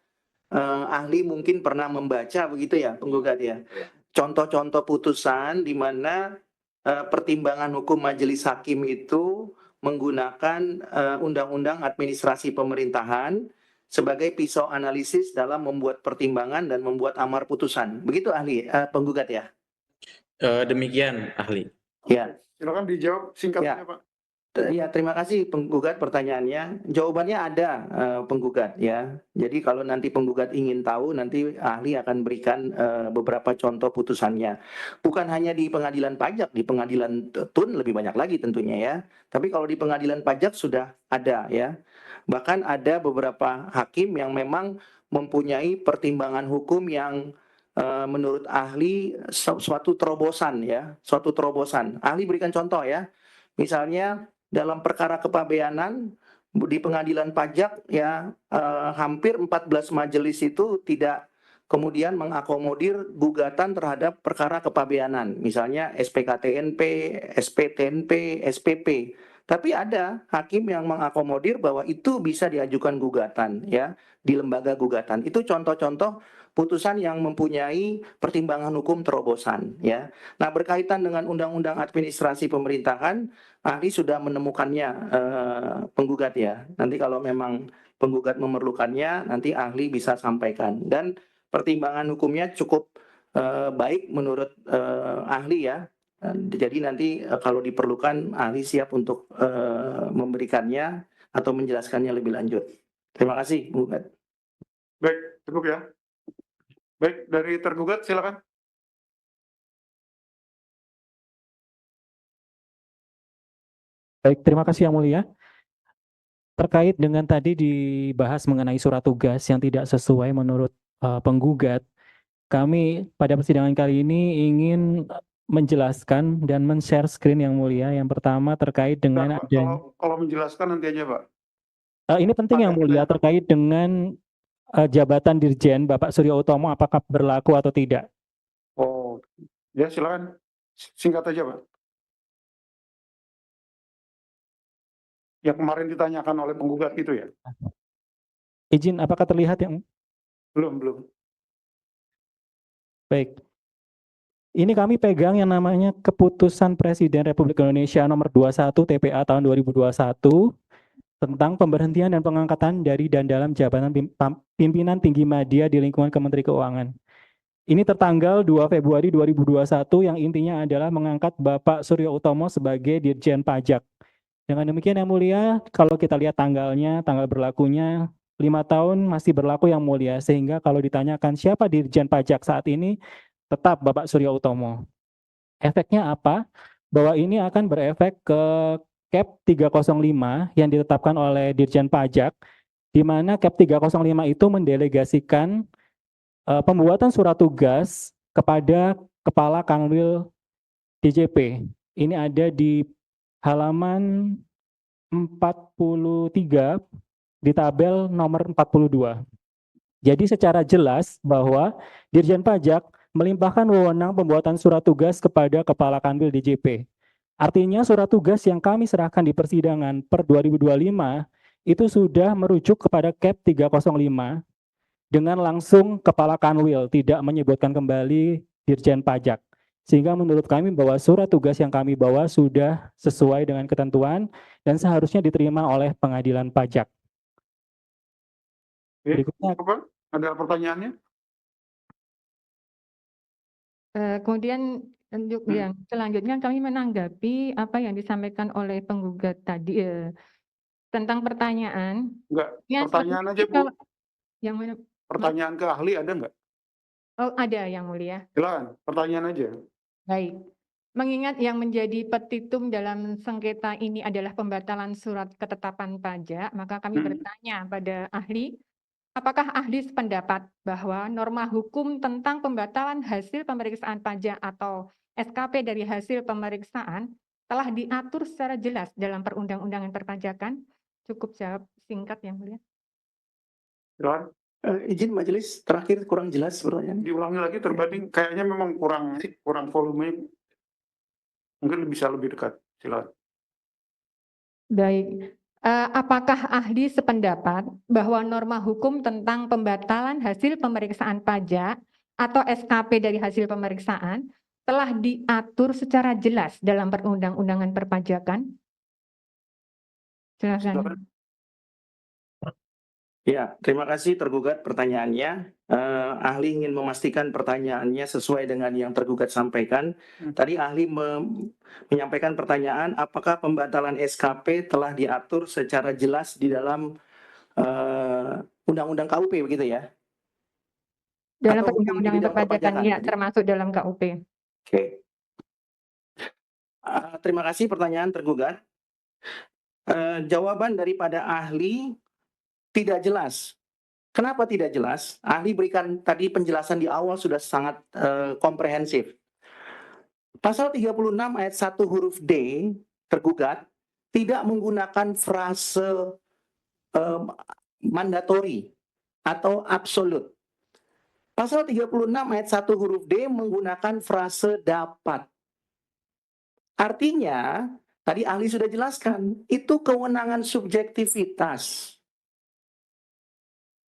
ahli mungkin pernah membaca begitu ya penggugat ya? Contoh-contoh putusan di mana pertimbangan hukum majelis hakim itu menggunakan undang-undang administrasi pemerintahan sebagai pisau analisis dalam membuat pertimbangan dan membuat amar putusan. Begitu ahli penggugat ya? Demikian ahli. Ya. Silakan dijawab singkatnya Pak. Ya, terima kasih penggugat pertanyaannya. Jawabannya ada penggugat ya. Jadi kalau nanti penggugat ingin tahu, nanti ahli akan berikan beberapa contoh putusannya. Bukan hanya di pengadilan pajak, di pengadilan tun lebih banyak lagi tentunya ya. Tapi kalau di pengadilan pajak sudah ada ya. Bahkan ada beberapa hakim yang memang mempunyai pertimbangan hukum yang menurut ahli suatu terobosan ya, suatu terobosan. Ahli berikan contoh ya. Misalnya dalam perkara kepabeanan di pengadilan pajak ya hampir 14 majelis itu tidak kemudian mengakomodir gugatan terhadap perkara kepabeanan, misalnya SPKTNP, SPTNP, SPP. Tapi ada hakim yang mengakomodir bahwa itu bisa diajukan gugatan ya di lembaga gugatan. Itu contoh-contoh putusan yang mempunyai pertimbangan hukum terobosan ya. Nah, berkaitan dengan undang-undang administrasi pemerintahan, ahli sudah menemukannya penggugat ya. Nanti kalau memang penggugat memerlukannya, nanti ahli bisa sampaikan. Dan pertimbangan hukumnya cukup baik menurut ahli ya. Jadi nanti kalau diperlukan ahli siap untuk memberikannya atau menjelaskannya lebih lanjut. Terima kasih, penggugat. Baik, cukup ya. Baik, dari tergugat silakan. Baik, terima kasih Yang Mulia. Terkait dengan tadi dibahas mengenai surat tugas yang tidak sesuai menurut penggugat, kami pada persidangan kali ini ingin menjelaskan dan men-share screen Yang Mulia. Yang pertama terkait dengan kalau menjelaskan nanti aja Pak. Ini penting Yang Mulia, terkait dengan jabatan Dirjen Bapak Suryo Utomo apakah berlaku atau tidak. Oh, ya silakan. Singkat aja Pak. Yang kemarin ditanyakan oleh penggugat itu ya? Izin, apakah terlihat yang? Belum. Baik. ini kami pegang yang namanya Keputusan Presiden Republik Indonesia nomor 21 TPA tahun 2021 tentang pemberhentian dan pengangkatan dari dan dalam jabatan pimpinan tinggi media di lingkungan Kementerian Keuangan. Ini tertanggal 2 Februari 2021 yang intinya adalah mengangkat Bapak Suryo Utomo sebagai Dirjen Pajak. Dengan demikian yang mulia, kalau kita lihat tanggalnya, tanggal berlakunya 5 tahun masih berlaku yang mulia, sehingga kalau ditanyakan siapa Dirjen Pajak saat ini, tetap Bapak Suryo Utomo. Efeknya apa? Bahwa ini akan berefek ke Cap 305 yang ditetapkan oleh Dirjen Pajak, di mana Cap 305 itu mendelegasikan pembuatan surat tugas kepada Kepala Kanwil DJP. Ini ada di halaman 43 di tabel nomor 42. Jadi secara jelas bahwa Dirjen Pajak melimpahkan wewenang pembuatan surat tugas kepada Kepala Kanwil DJP. Artinya surat tugas yang kami serahkan di persidangan per 2025 itu sudah merujuk kepada Cap 305 dengan langsung Kepala Kanwil, tidak menyebutkan kembali Dirjen Pajak. Sehingga menurut kami bahwa surat tugas yang kami bawa sudah sesuai dengan ketentuan dan seharusnya diterima oleh pengadilan pajak. Berikutnya, Apa? Ada pertanyaannya? Kemudian untuk yang selanjutnya kami menanggapi apa yang disampaikan oleh penggugat tadi tentang pertanyaan. Enggak, Ya, pertanyaan aja, Bu. kalau- Yang mana? Pertanyaan ke ahli ada nggak? Oh, ada yang mulia. Silakan, pertanyaan aja. Baik. Mengingat yang menjadi petitum dalam sengketa ini adalah pembatalan surat ketetapan pajak, maka kami bertanya pada ahli, apakah ahli sependapat bahwa norma hukum tentang pembatalan hasil pemeriksaan pajak atau SKP dari hasil pemeriksaan telah diatur secara jelas dalam perundang-undangan perpajakan? Cukup jawab singkat yang mulia. Silakan. Izin majelis terakhir kurang jelas pertanyaannya. Diulangi lagi terbanding kayaknya memang kurang volumenya. Mungkin bisa lebih dekat. Silakan. Baik. Apakah ahli sependapat bahwa norma hukum tentang pembatalan hasil pemeriksaan pajak atau SKP dari hasil pemeriksaan telah diatur secara jelas dalam perundang-undangan perpajakan? Silakan. Ya, terima kasih tergugat pertanyaannya. Ahli ingin memastikan pertanyaannya sesuai dengan yang tergugat sampaikan. Tadi ahli menyampaikan pertanyaan apakah pembatalan SKP telah diatur secara jelas di dalam Undang-Undang KUP begitu ya? Dalam Atau hukum di perundang-undangan bidang perpajakan, perpajakan ya, tadi? termasuk dalam KUP. Oke. Terima kasih pertanyaan tergugat. Jawaban daripada ahli tidak jelas. Kenapa tidak jelas? Ahli berikan tadi penjelasan di awal sudah sangat komprehensif. Pasal 36 ayat 1 huruf D tergugat tidak menggunakan frase mandatori atau absolut. Pasal 36 ayat 1 huruf D menggunakan frase dapat. Artinya, tadi ahli sudah jelaskan, itu kewenangan subjektivitas.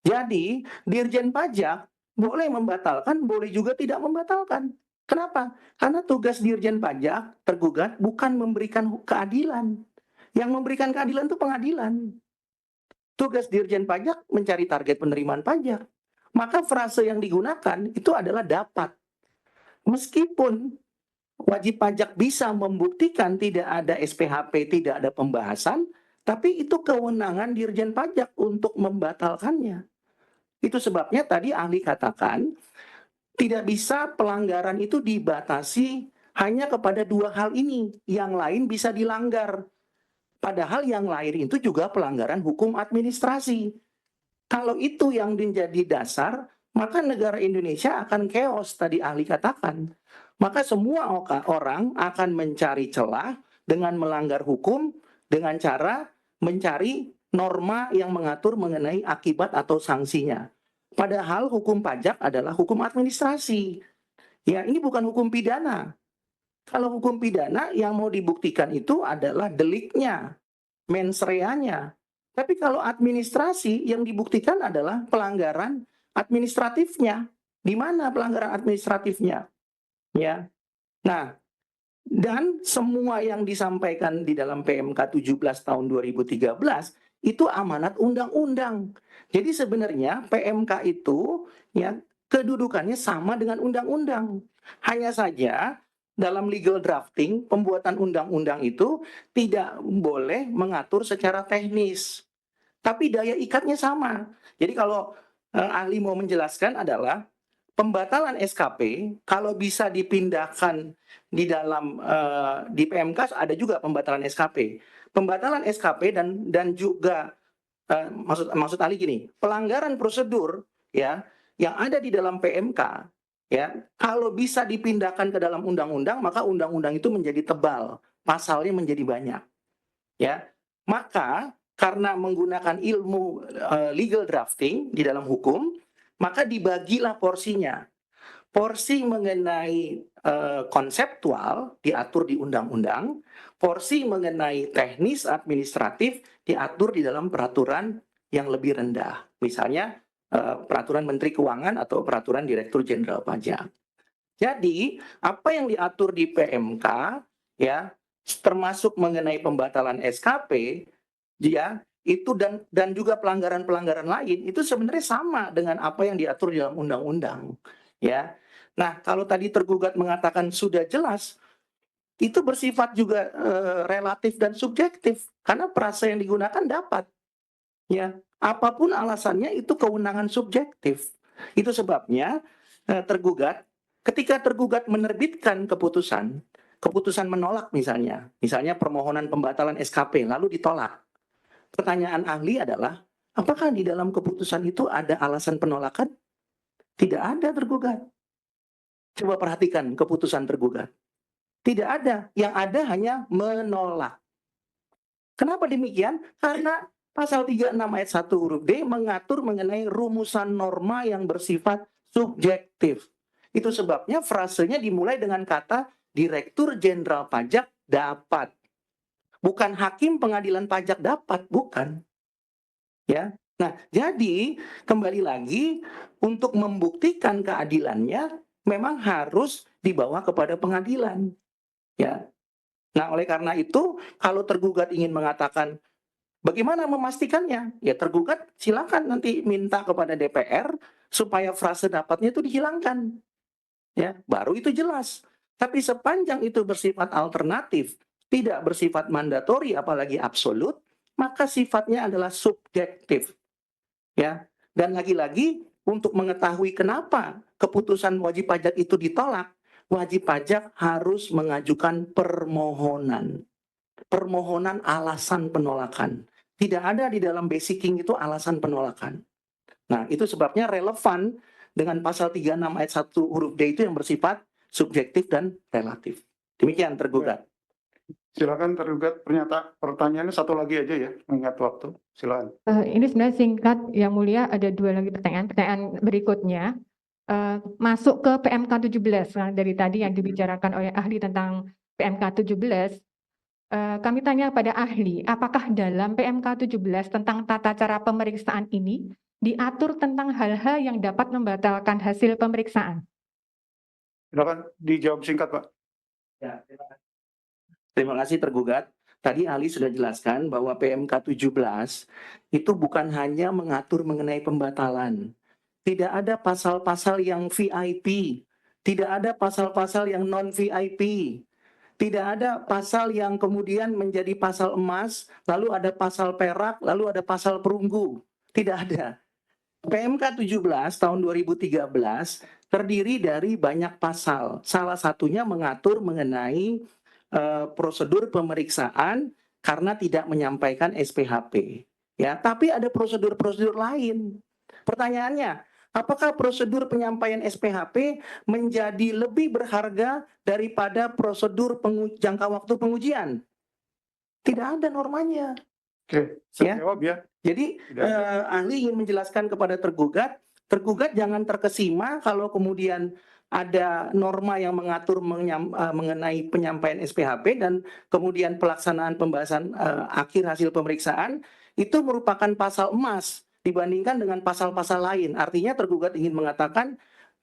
Jadi, Dirjen Pajak boleh membatalkan, boleh juga tidak membatalkan. Kenapa? Karena tugas Dirjen Pajak tergugat bukan memberikan keadilan. Yang memberikan keadilan itu pengadilan. Tugas Dirjen Pajak mencari target penerimaan pajak. Maka frase yang digunakan itu adalah dapat. Meskipun wajib pajak bisa membuktikan tidak ada SPHP, tidak ada pembahasan, tapi itu kewenangan Dirjen Pajak untuk membatalkannya. Itu sebabnya tadi ahli katakan tidak bisa pelanggaran itu dibatasi hanya kepada dua hal ini. Yang lain bisa dilanggar. Padahal yang lain itu juga pelanggaran hukum administrasi. Kalau itu yang menjadi dasar, maka negara Indonesia akan chaos tadi ahli katakan. Maka semua orang akan mencari celah dengan melanggar hukum dengan cara mencari norma yang mengatur mengenai akibat atau sanksinya. Padahal hukum pajak adalah hukum administrasi. Ya, ini bukan hukum pidana. Kalau hukum pidana yang mau dibuktikan itu adalah deliknya, mens reanya. Tapi kalau administrasi yang dibuktikan adalah pelanggaran administratifnya. Di mana pelanggaran administratifnya? Ya, Nah, dan semua yang disampaikan di dalam PMK 17 tahun 2013 itu amanat undang-undang. Jadi sebenarnya PMK itu ya kedudukannya sama dengan undang-undang. Hanya saja dalam legal drafting, pembuatan undang-undang itu tidak boleh mengatur secara teknis. Tapi daya ikatnya sama. Jadi kalau ahli mau menjelaskan adalah pembatalan SKP kalau bisa dipindahkan di dalam di PMK ada juga pembatalan SKP. Pembatalan SKP dan juga maksud ahli gini, pelanggaran prosedur ya yang ada di dalam PMK ya kalau bisa dipindahkan ke dalam undang-undang maka undang-undang itu menjadi tebal, pasalnya menjadi banyak. Ya. Maka karena menggunakan ilmu legal drafting di dalam hukum, maka dibagilah porsinya. Porsi mengenai konseptual diatur di undang-undang, porsi mengenai teknis administratif diatur di dalam peraturan yang lebih rendah. Misalnya peraturan Menteri Keuangan atau peraturan Direktur Jenderal Pajak. Jadi, apa yang diatur di PMK ya termasuk mengenai pembatalan SKP ya itu dan juga pelanggaran-pelanggaran lain itu sebenarnya sama dengan apa yang diatur di dalam undang-undang ya. Nah, kalau tadi tergugat mengatakan sudah jelas itu bersifat juga relatif dan subjektif karena frasa yang digunakan dapat ya. Apapun alasannya itu kewenangan subjektif. Itu sebabnya tergugat ketika tergugat menerbitkan keputusan menolak misalnya permohonan pembatalan SKP lalu ditolak. Pertanyaan ahli adalah, apakah di dalam keputusan itu ada alasan penolakan? Tidak ada tergugat. Coba perhatikan keputusan tergugat. Tidak ada, yang ada hanya menolak. Kenapa demikian? Karena pasal 36 ayat 1 huruf D mengatur mengenai rumusan norma yang bersifat subjektif. Itu sebabnya frasenya dimulai dengan kata Direktur Jenderal Pajak dapat. Bukan hakim pengadilan pajak dapat, bukan. Ya. Nah, jadi kembali lagi untuk membuktikan keadilannya memang harus dibawa kepada pengadilan. Ya. Nah, oleh karena itu kalau tergugat ingin mengatakan bagaimana memastikannya? Ya tergugat silakan nanti minta kepada DPR supaya frase dapatnya itu dihilangkan. Ya, baru itu jelas. Tapi sepanjang itu bersifat alternatif, tidak bersifat mandatori apalagi absolut, maka sifatnya adalah subjektif. Ya. Dan lagi-lagi untuk mengetahui kenapa keputusan wajib pajak itu ditolak, wajib pajak harus mengajukan permohonan. Permohonan alasan penolakan. Tidak ada di dalam basicing itu alasan penolakan. Nah, itu sebabnya relevan dengan pasal 36 ayat 1 huruf D itu yang bersifat subjektif dan relatif. Demikian tergugat. Silakan tergugat pertanyaannya satu lagi aja ya, mengingat waktu. Silakan. Ini sebenarnya singkat, Yang Mulia, ada dua lagi pertanyaan. Pertanyaan berikutnya, masuk ke PMK 17, nah, dari tadi yang dibicarakan oleh ahli tentang PMK 17, kami tanya pada ahli, apakah dalam PMK 17 tentang tata cara pemeriksaan ini diatur tentang hal-hal yang dapat membatalkan hasil pemeriksaan? Silakan dijawab singkat, Pak. Ya, terima kasih tergugat. Tadi ahli sudah jelaskan bahwa PMK 17 itu bukan hanya mengatur mengenai pembatalan. Tidak ada pasal-pasal yang VIP, tidak ada pasal-pasal yang non-VIP, tidak ada pasal yang kemudian menjadi pasal emas, lalu ada pasal perak, lalu ada pasal perunggu. Tidak ada. PMK 17 tahun 2013 terdiri dari banyak pasal. Salah satunya mengatur mengenai prosedur pemeriksaan karena tidak menyampaikan SPHP. Ya, tapi ada prosedur-prosedur lain. Pertanyaannya, apakah prosedur penyampaian SPHP menjadi lebih berharga daripada prosedur jangka waktu pengujian? Tidak ada normanya. Oke, saya jawab ya. Jadi ahli ingin menjelaskan kepada tergugat jangan terkesima kalau kemudian ada norma yang mengatur mengenai penyampaian SPHP dan kemudian pelaksanaan pembahasan akhir hasil pemeriksaan itu merupakan pasal emas dibandingkan dengan pasal-pasal lain. Artinya tergugat ingin mengatakan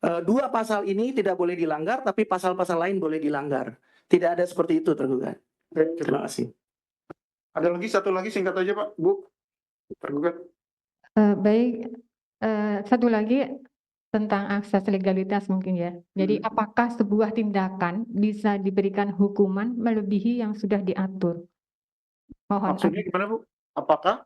dua pasal ini tidak boleh dilanggar, tapi pasal-pasal lain boleh dilanggar. Tidak ada seperti itu tergugat. Baik, Terima kasih. ada lagi satu lagi singkat aja Pak, Bu, tergugat. Baik, satu lagi tentang asas legalitas mungkin ya. Jadi apakah sebuah tindakan bisa diberikan hukuman melebihi yang sudah diatur? Mohon. Maksudnya gimana Bu? Apakah?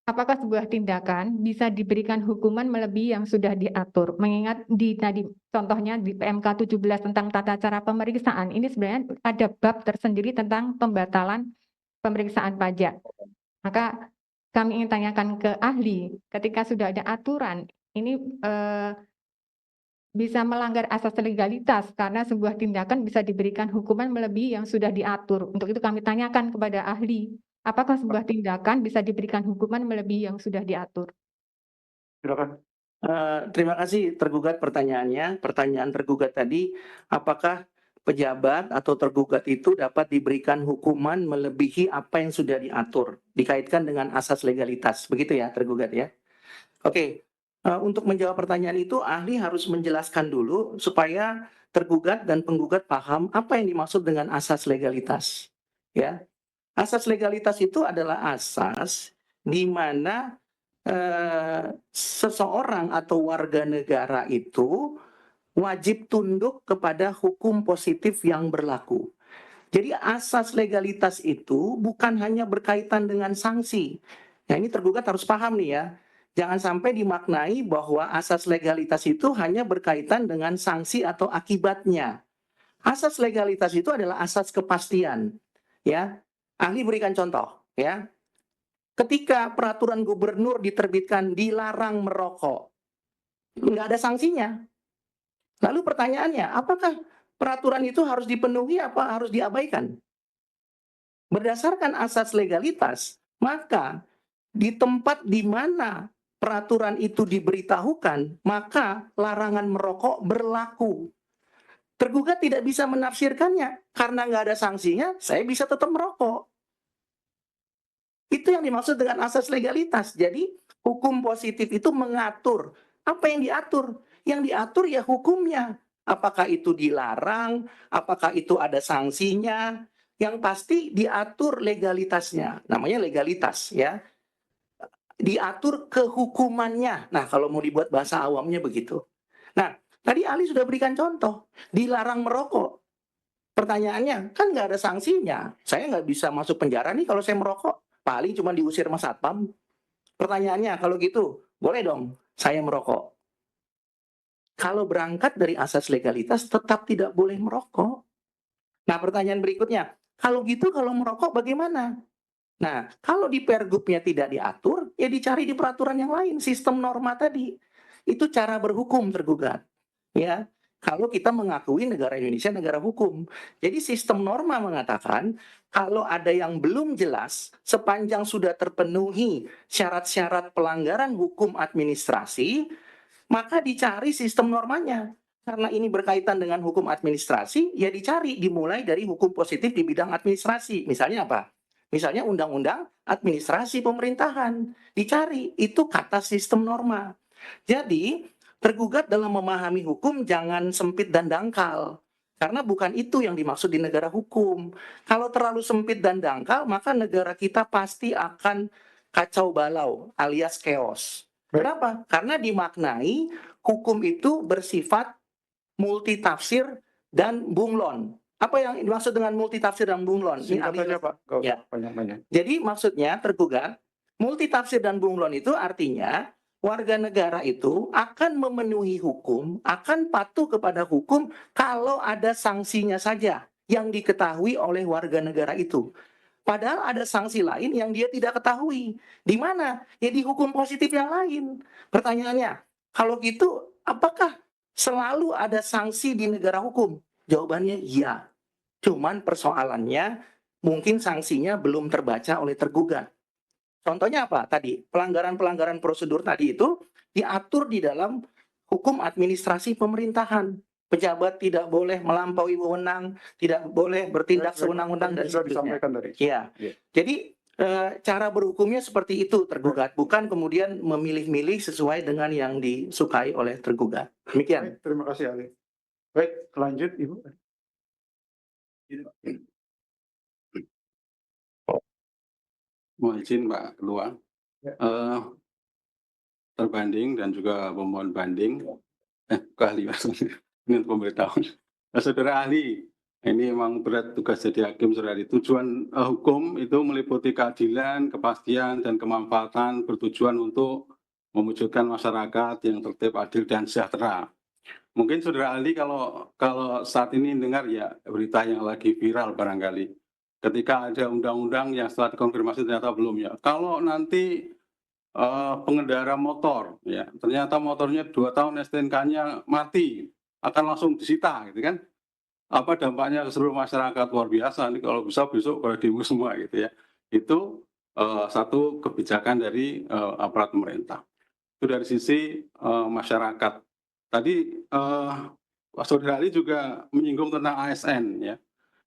Apakah sebuah tindakan bisa diberikan hukuman melebihi yang sudah diatur? Mengingat di tadi contohnya di PMK 17 tentang tata cara pemeriksaan, ini sebenarnya ada bab tersendiri tentang pembatalan pemeriksaan pajak. Maka kami ingin tanyakan ke ahli, ketika sudah ada aturan, ini bisa melanggar asas legalitas karena sebuah tindakan bisa diberikan hukuman melebihi yang sudah diatur. Untuk itu kami tanyakan kepada ahli, apakah sebuah tindakan bisa diberikan hukuman melebihi yang sudah diatur? Silakan. Terima kasih tergugat pertanyaannya. Pertanyaan tergugat tadi, apakah pejabat atau tergugat itu dapat diberikan hukuman melebihi apa yang sudah diatur, dikaitkan dengan asas legalitas, begitu ya tergugat ya? Oke, untuk menjawab pertanyaan itu ahli harus menjelaskan dulu supaya tergugat dan penggugat paham apa yang dimaksud dengan asas legalitas. Ya, asas legalitas itu adalah asas di mana seseorang atau warga negara itu wajib tunduk kepada hukum positif yang berlaku. Jadi asas legalitas itu bukan hanya berkaitan dengan sanksi. Nah ini tergugat harus paham nih ya. Jangan sampai dimaknai bahwa asas legalitas itu hanya berkaitan dengan sanksi atau akibatnya. Asas legalitas itu adalah asas kepastian. Ya, ahli berikan contoh. Ya, ketika peraturan gubernur diterbitkan dilarang merokok, nggak ada sanksinya. Lalu pertanyaannya, apakah peraturan itu harus dipenuhi apa harus diabaikan? Berdasarkan asas legalitas, maka di tempat di mana peraturan itu diberitahukan, maka larangan merokok berlaku. Tergugat tidak bisa menafsirkannya, karena nggak ada sanksinya, saya bisa tetap merokok. Itu yang dimaksud dengan asas legalitas. Jadi hukum positif itu mengatur. Apa yang diatur? Yang diatur ya hukumnya. Apakah itu dilarang? Apakah itu ada sanksinya? Yang pasti diatur legalitasnya. Namanya legalitas ya. Diatur kehukumannya. Nah, kalau mau dibuat bahasa awamnya begitu. Nah, tadi Ali sudah berikan contoh. Dilarang merokok. Pertanyaannya, kan nggak ada sanksinya. Saya nggak bisa masuk penjara nih kalau saya merokok. Paling cuma diusir sama satpam. Pertanyaannya, kalau gitu, boleh dong saya merokok. Kalau berangkat dari asas legalitas, tetap tidak boleh merokok. Nah, pertanyaan berikutnya, kalau gitu kalau merokok bagaimana? Nah, kalau di pergubnya tidak diatur, ya dicari di peraturan yang lain, sistem norma tadi. Itu cara berhukum tergugat. Ya, kalau kita mengakui negara Indonesia negara hukum. Jadi sistem norma mengatakan kalau ada yang belum jelas sepanjang sudah terpenuhi syarat-syarat pelanggaran hukum administrasi, maka dicari sistem normanya. Karena ini berkaitan dengan hukum administrasi, ya dicari dimulai dari hukum positif di bidang administrasi. Misalnya apa? Misalnya undang-undang administrasi pemerintahan. Dicari, itu kata sistem norma. Jadi tergugat dalam memahami hukum jangan sempit dan dangkal. Karena bukan itu yang dimaksud di negara hukum. Kalau terlalu sempit dan dangkal, maka negara kita pasti akan kacau balau alias chaos. Kenapa? Karena dimaknai hukum itu bersifat multitafsir dan bunglon. Apa yang dimaksud dengan multitafsir dan bunglon? Singkat aja Pak, nggak usah Ya. banyak-banyak. Jadi maksudnya tergugat, multitafsir dan bunglon itu artinya warga negara itu akan memenuhi hukum, akan patuh kepada hukum kalau ada sanksinya saja yang diketahui oleh warga negara itu. Padahal ada sanksi lain yang dia tidak ketahui. Di mana? Ya di hukum positif yang lain. Pertanyaannya, kalau gitu apakah selalu ada sanksi di negara hukum? Jawabannya iya. Cuman persoalannya mungkin sanksinya belum terbaca oleh tergugat. Contohnya apa? Tadi, pelanggaran-pelanggaran prosedur tadi itu diatur di dalam hukum administrasi pemerintahan. Pejabat tidak boleh melampaui wewenang, tidak boleh bertindak sewenang-wenang dan Sudah seterusnya. disampaikan tadi. Ya. Iya. Jadi cara berhukumnya seperti itu tergugat, bukan kemudian memilih-milih sesuai dengan yang disukai oleh tergugat. Demikian. Baik, terima kasih ahli. Baik, lanjut Ibu. Mohon izin Pak Ketua. Ya. Terbanding dan juga pemohon banding, ahli maksudnya, ini pemberitahuan. Saudara ahli, ini memang berat tugas jadi hakim, saudara ahli. Tujuan hukum itu meliputi keadilan, kepastian, dan kemanfaatan bertujuan untuk mewujudkan masyarakat yang tertib, adil, dan sejahtera. Mungkin saudara ahli kalau saat ini dengar ya berita yang lagi viral barangkali. Ketika ada undang-undang yang setelah dikonfirmasi ternyata belum ya. Kalau nanti pengendara motor ya ternyata motornya 2 tahun STNK-nya mati, akan langsung disita gitu kan. Apa dampaknya ke seluruh masyarakat? Luar biasa nih, kalau bisa besok pada demo semua gitu ya. Itu satu kebijakan dari aparat pemerintah. Itu dari sisi masyarakat. Tadi Saudara Ali juga menyinggung tentang ASN ya.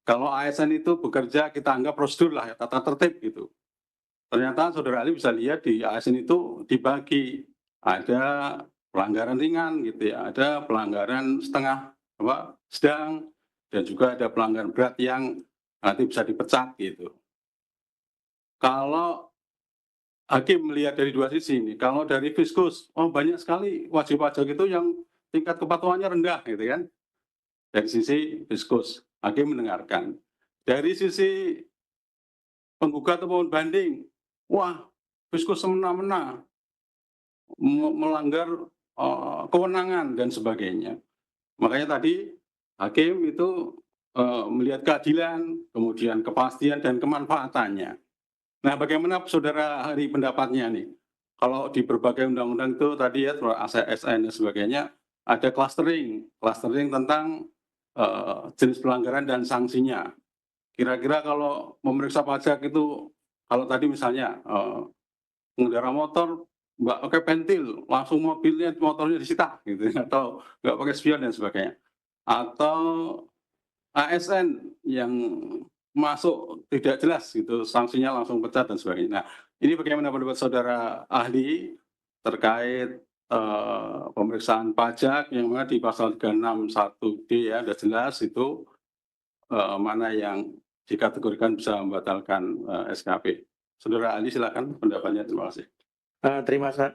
Kalau ASN itu bekerja kita anggap prosedur lah ya, tata tertib gitu. Ternyata Saudara Ali bisa lihat di ASN itu dibagi, ada pelanggaran ringan gitu ya, ada pelanggaran sedang, dan juga ada pelanggaran berat yang nanti bisa dipecat gitu. Kalau hakim melihat dari dua sisi ini, kalau dari fiskus, banyak sekali wajib pajak itu yang tingkat kepatuhannya rendah gitu kan. Dari sisi fiskus, hakim mendengarkan. Dari sisi penggugat atau banding, wah, fiskus semena-mena melanggar kewenangan dan sebagainya. Makanya tadi hakim itu melihat keadilan, kemudian kepastian dan kemanfaatannya. Nah, bagaimana saudara hari pendapatnya nih? Kalau di berbagai undang-undang itu tadi ya, ASN dan sebagainya, ada clustering tentang jenis pelanggaran dan sanksinya. Kira-kira kalau memeriksa pajak itu, kalau tadi misalnya pengendara motor nggak pakai pentil, langsung motornya disita gitu, atau nggak pakai spion dan sebagainya, atau ASN yang masuk tidak jelas gitu, sanksinya langsung pecat dan sebagainya. Nah, ini bagaimana pendapat saudara ahli terkait pemeriksaan pajak yang mana di pasal 361D ya, ada jelas itu mana yang dikategorikan bisa membatalkan SKP. Saudara ahli silakan pendapatnya, terima kasih.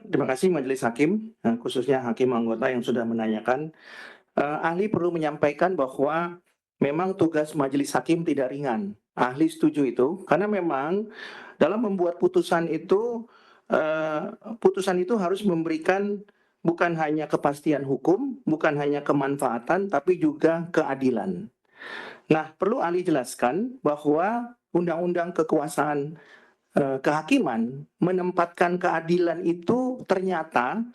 Terima kasih Majelis Hakim, khususnya hakim anggota yang sudah menanyakan. Ahli perlu menyampaikan bahwa memang tugas Majelis Hakim tidak ringan. Ahli setuju itu, karena memang dalam membuat putusan itu harus memberikan bukan hanya kepastian hukum, bukan hanya kemanfaatan, tapi juga keadilan. Nah, perlu ahli jelaskan bahwa Undang-Undang Kekuasaan Kehakiman menempatkan keadilan itu ternyata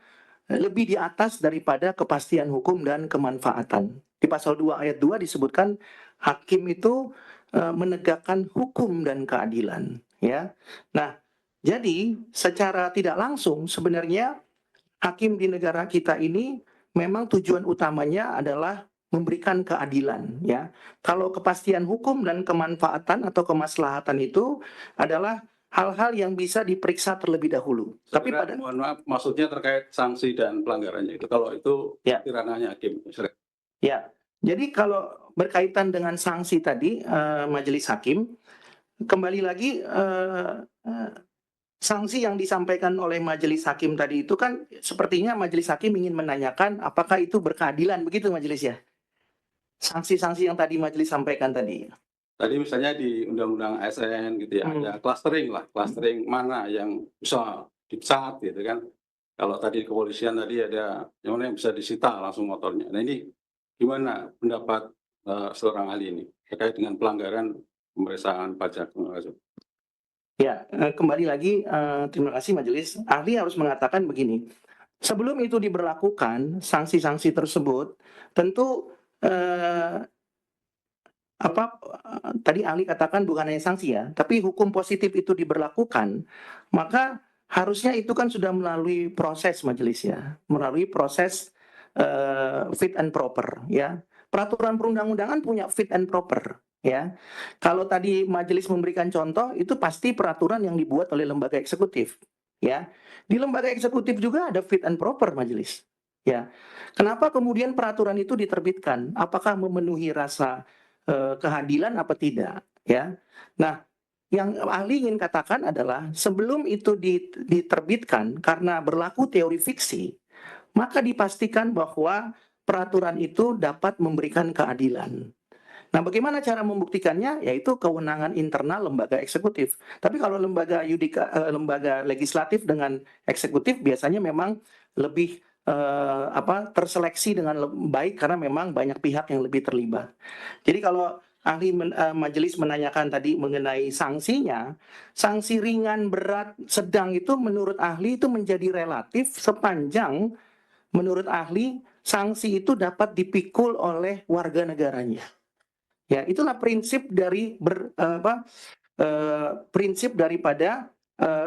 lebih di atas daripada kepastian hukum dan kemanfaatan. Di pasal 2 ayat 2 disebutkan hakim itu menegakkan hukum dan keadilan, ya. Nah, jadi secara tidak langsung sebenarnya hakim di negara kita ini memang tujuan utamanya adalah memberikan keadilan, ya. Kalau kepastian hukum dan kemanfaatan atau kemaslahatan itu adalah hal-hal yang bisa diperiksa terlebih dahulu. Tapi mohon maaf, maksudnya terkait sanksi dan pelanggarannya itu. Kalau itu ya, ranahnya hakim. Ya, jadi kalau berkaitan dengan sanksi tadi, Majelis Hakim, kembali lagi sanksi yang disampaikan oleh Majelis Hakim tadi itu kan sepertinya Majelis Hakim ingin menanyakan apakah itu berkeadilan, begitu Majelis ya? Sanksi-sanksi yang tadi Majelis sampaikan tadi. Tadi misalnya di Undang-Undang ASN gitu ya, ada clustering mana yang bisa dipecat gitu kan. Kalau tadi kepolisian tadi ada yang mana yang bisa disita langsung motornya. Nah, ini gimana pendapat seorang ahli ini terkait dengan pelanggaran pemeriksaan pajak? Ya, kembali lagi terima kasih Majelis. Ahli harus mengatakan begini. Sebelum itu diberlakukan sanksi-sanksi tersebut, tentu tadi ahli katakan bukan hanya sanksi ya, tapi hukum positif itu diberlakukan, maka harusnya itu kan sudah melalui proses Majelis ya, melalui proses fit and proper ya. Peraturan perundang-undangan punya fit and proper. ya. Kalau tadi majelis memberikan contoh, itu pasti peraturan yang dibuat oleh lembaga eksekutif, ya. Di lembaga eksekutif juga ada fit and proper majelis, ya. Kenapa kemudian peraturan itu diterbitkan? Apakah memenuhi rasa keadilan apa tidak, ya? Nah, yang ahli ingin katakan adalah sebelum itu diterbitkan karena berlaku teori fiksi, maka dipastikan bahwa peraturan itu dapat memberikan keadilan. Nah, bagaimana cara membuktikannya? Yaitu kewenangan internal lembaga eksekutif. Tapi kalau lembaga legislatif dengan eksekutif biasanya memang lebih terseleksi dengan baik karena memang banyak pihak yang lebih terlibat. Jadi kalau majelis menanyakan tadi mengenai sanksinya, sanksi ringan, berat, sedang itu menurut ahli itu menjadi relatif sepanjang menurut ahli sanksi itu dapat dipikul oleh warga negaranya. Ya, itulah prinsip dari prinsip daripada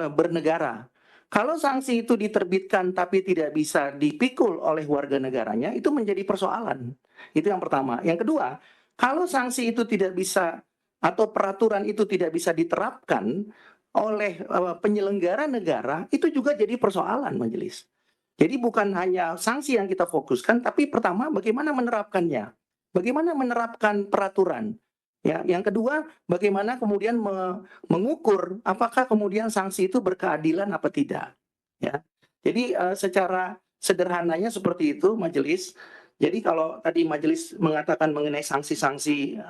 bernegara. Kalau sanksi itu diterbitkan tapi tidak bisa dipikul oleh warga negaranya, itu menjadi persoalan. Itu yang pertama. Yang kedua, kalau sanksi itu tidak bisa atau peraturan itu tidak bisa diterapkan oleh penyelenggara negara, itu juga jadi persoalan majelis. Jadi bukan hanya sanksi yang kita fokuskan, tapi pertama bagaimana menerapkannya. Bagaimana menerapkan peraturan? Ya, yang kedua, bagaimana kemudian mengukur apakah kemudian sanksi itu berkeadilan apa tidak? Ya, jadi secara sederhananya seperti itu, majelis. Jadi kalau tadi majelis mengatakan mengenai sanksi-sanksi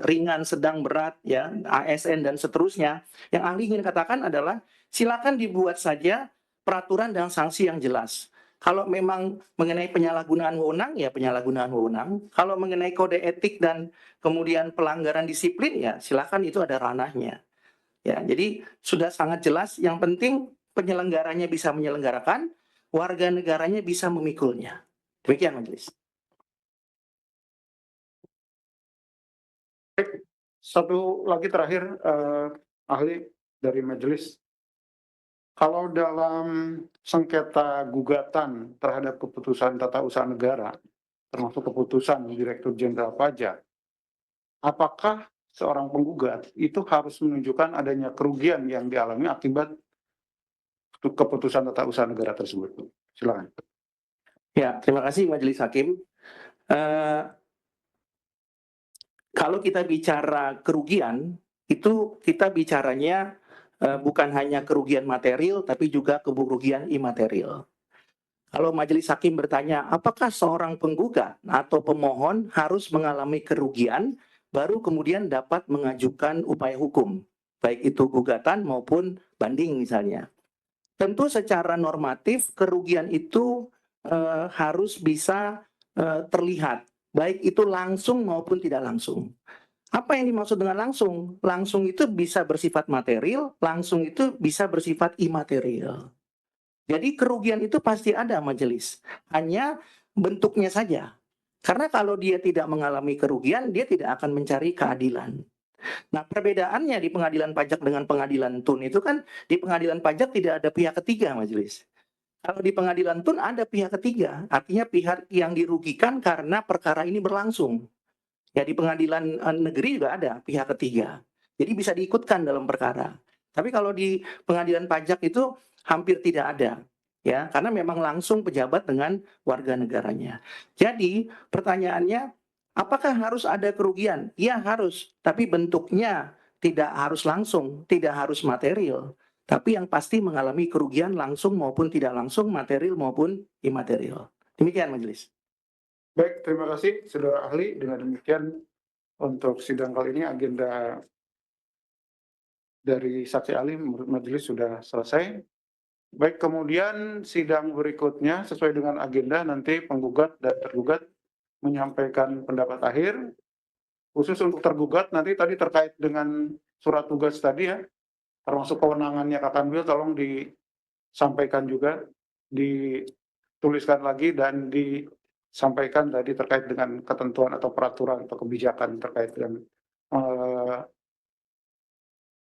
ringan, sedang, berat, ya, ASN dan seterusnya, yang ahli ingin katakan adalah silakan dibuat saja peraturan dan sanksi yang jelas. Kalau memang mengenai penyalahgunaan wewenang, ya penyalahgunaan wewenang. Kalau mengenai kode etik dan kemudian pelanggaran disiplin, ya silakan itu ada ranahnya. Ya, jadi sudah sangat jelas. Yang penting penyelenggaranya bisa menyelenggarakan, warga negaranya bisa memikulnya. Demikian majelis. Satu lagi terakhir, ahli dari majelis. Kalau dalam sengketa gugatan terhadap keputusan tata usaha negara, termasuk keputusan Direktur Jenderal Pajak, apakah seorang penggugat itu harus menunjukkan adanya kerugian yang dialami akibat keputusan tata usaha negara tersebut? Silakan. Ya, terima kasih Majelis Hakim. Kalau kita bicara kerugian, itu kita bicaranya bukan hanya kerugian material, tapi juga kerugian imaterial. Kalau majelis hakim bertanya, apakah seorang penggugat atau pemohon harus mengalami kerugian, baru kemudian dapat mengajukan upaya hukum, baik itu gugatan maupun banding misalnya. Tentu secara normatif kerugian itu harus bisa terlihat, baik itu langsung maupun tidak langsung. Apa yang dimaksud dengan langsung? Langsung itu bisa bersifat material, langsung itu bisa bersifat imaterial. Jadi kerugian itu pasti ada majelis, hanya bentuknya saja. Karena kalau dia tidak mengalami kerugian, dia tidak akan mencari keadilan. Nah, perbedaannya di pengadilan pajak dengan pengadilan tun itu kan di pengadilan pajak tidak ada pihak ketiga majelis. Kalau di pengadilan tun ada pihak ketiga, artinya pihak yang dirugikan karena perkara ini berlangsung. Ya, di pengadilan negeri juga ada pihak ketiga. Jadi bisa diikutkan dalam perkara. Tapi kalau di pengadilan pajak itu hampir tidak ada. Ya, karena memang langsung pejabat dengan warga negaranya. Jadi pertanyaannya, apakah harus ada kerugian? Ya harus, tapi bentuknya tidak harus langsung, tidak harus material. Tapi yang pasti mengalami kerugian langsung maupun tidak langsung, material maupun imaterial. Demikian majelis. Baik, terima kasih saudara ahli. Dengan demikian untuk sidang kali ini agenda dari saksi ahli menurut majelis sudah selesai. Baik, kemudian sidang berikutnya sesuai dengan agenda nanti penggugat dan tergugat menyampaikan pendapat akhir. Khusus untuk tergugat nanti tadi terkait dengan surat tugas tadi ya, termasuk kewenangannya Kakanwil tolong disampaikan juga, dituliskan lagi dan disampaikan tadi terkait dengan ketentuan atau peraturan atau kebijakan terkait dengan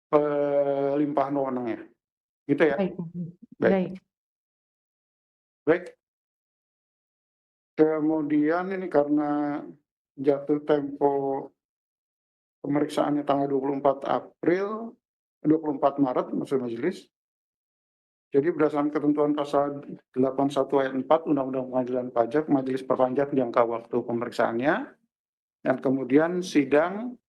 pelimpahan wewenangnya. Gitu ya. Baik. Baik. Baik. Baik. Kemudian ini karena jatuh tempo Pemeriksaannya tanggal 24 Maret maksud majelis. Jadi berdasarkan ketentuan pasal 81 ayat 4 Undang-Undang Pengadilan Pajak, majelis perpanjang jangka waktu pemeriksaannya, dan kemudian sidang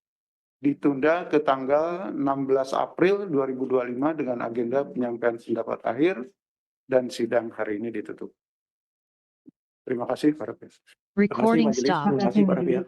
ditunda ke tanggal 16 April 2025 dengan agenda penyampaian pendapat akhir dan sidang hari ini ditutup. Terima kasih para pihak. Recording majelis. stopped. Terima kasih para pihak.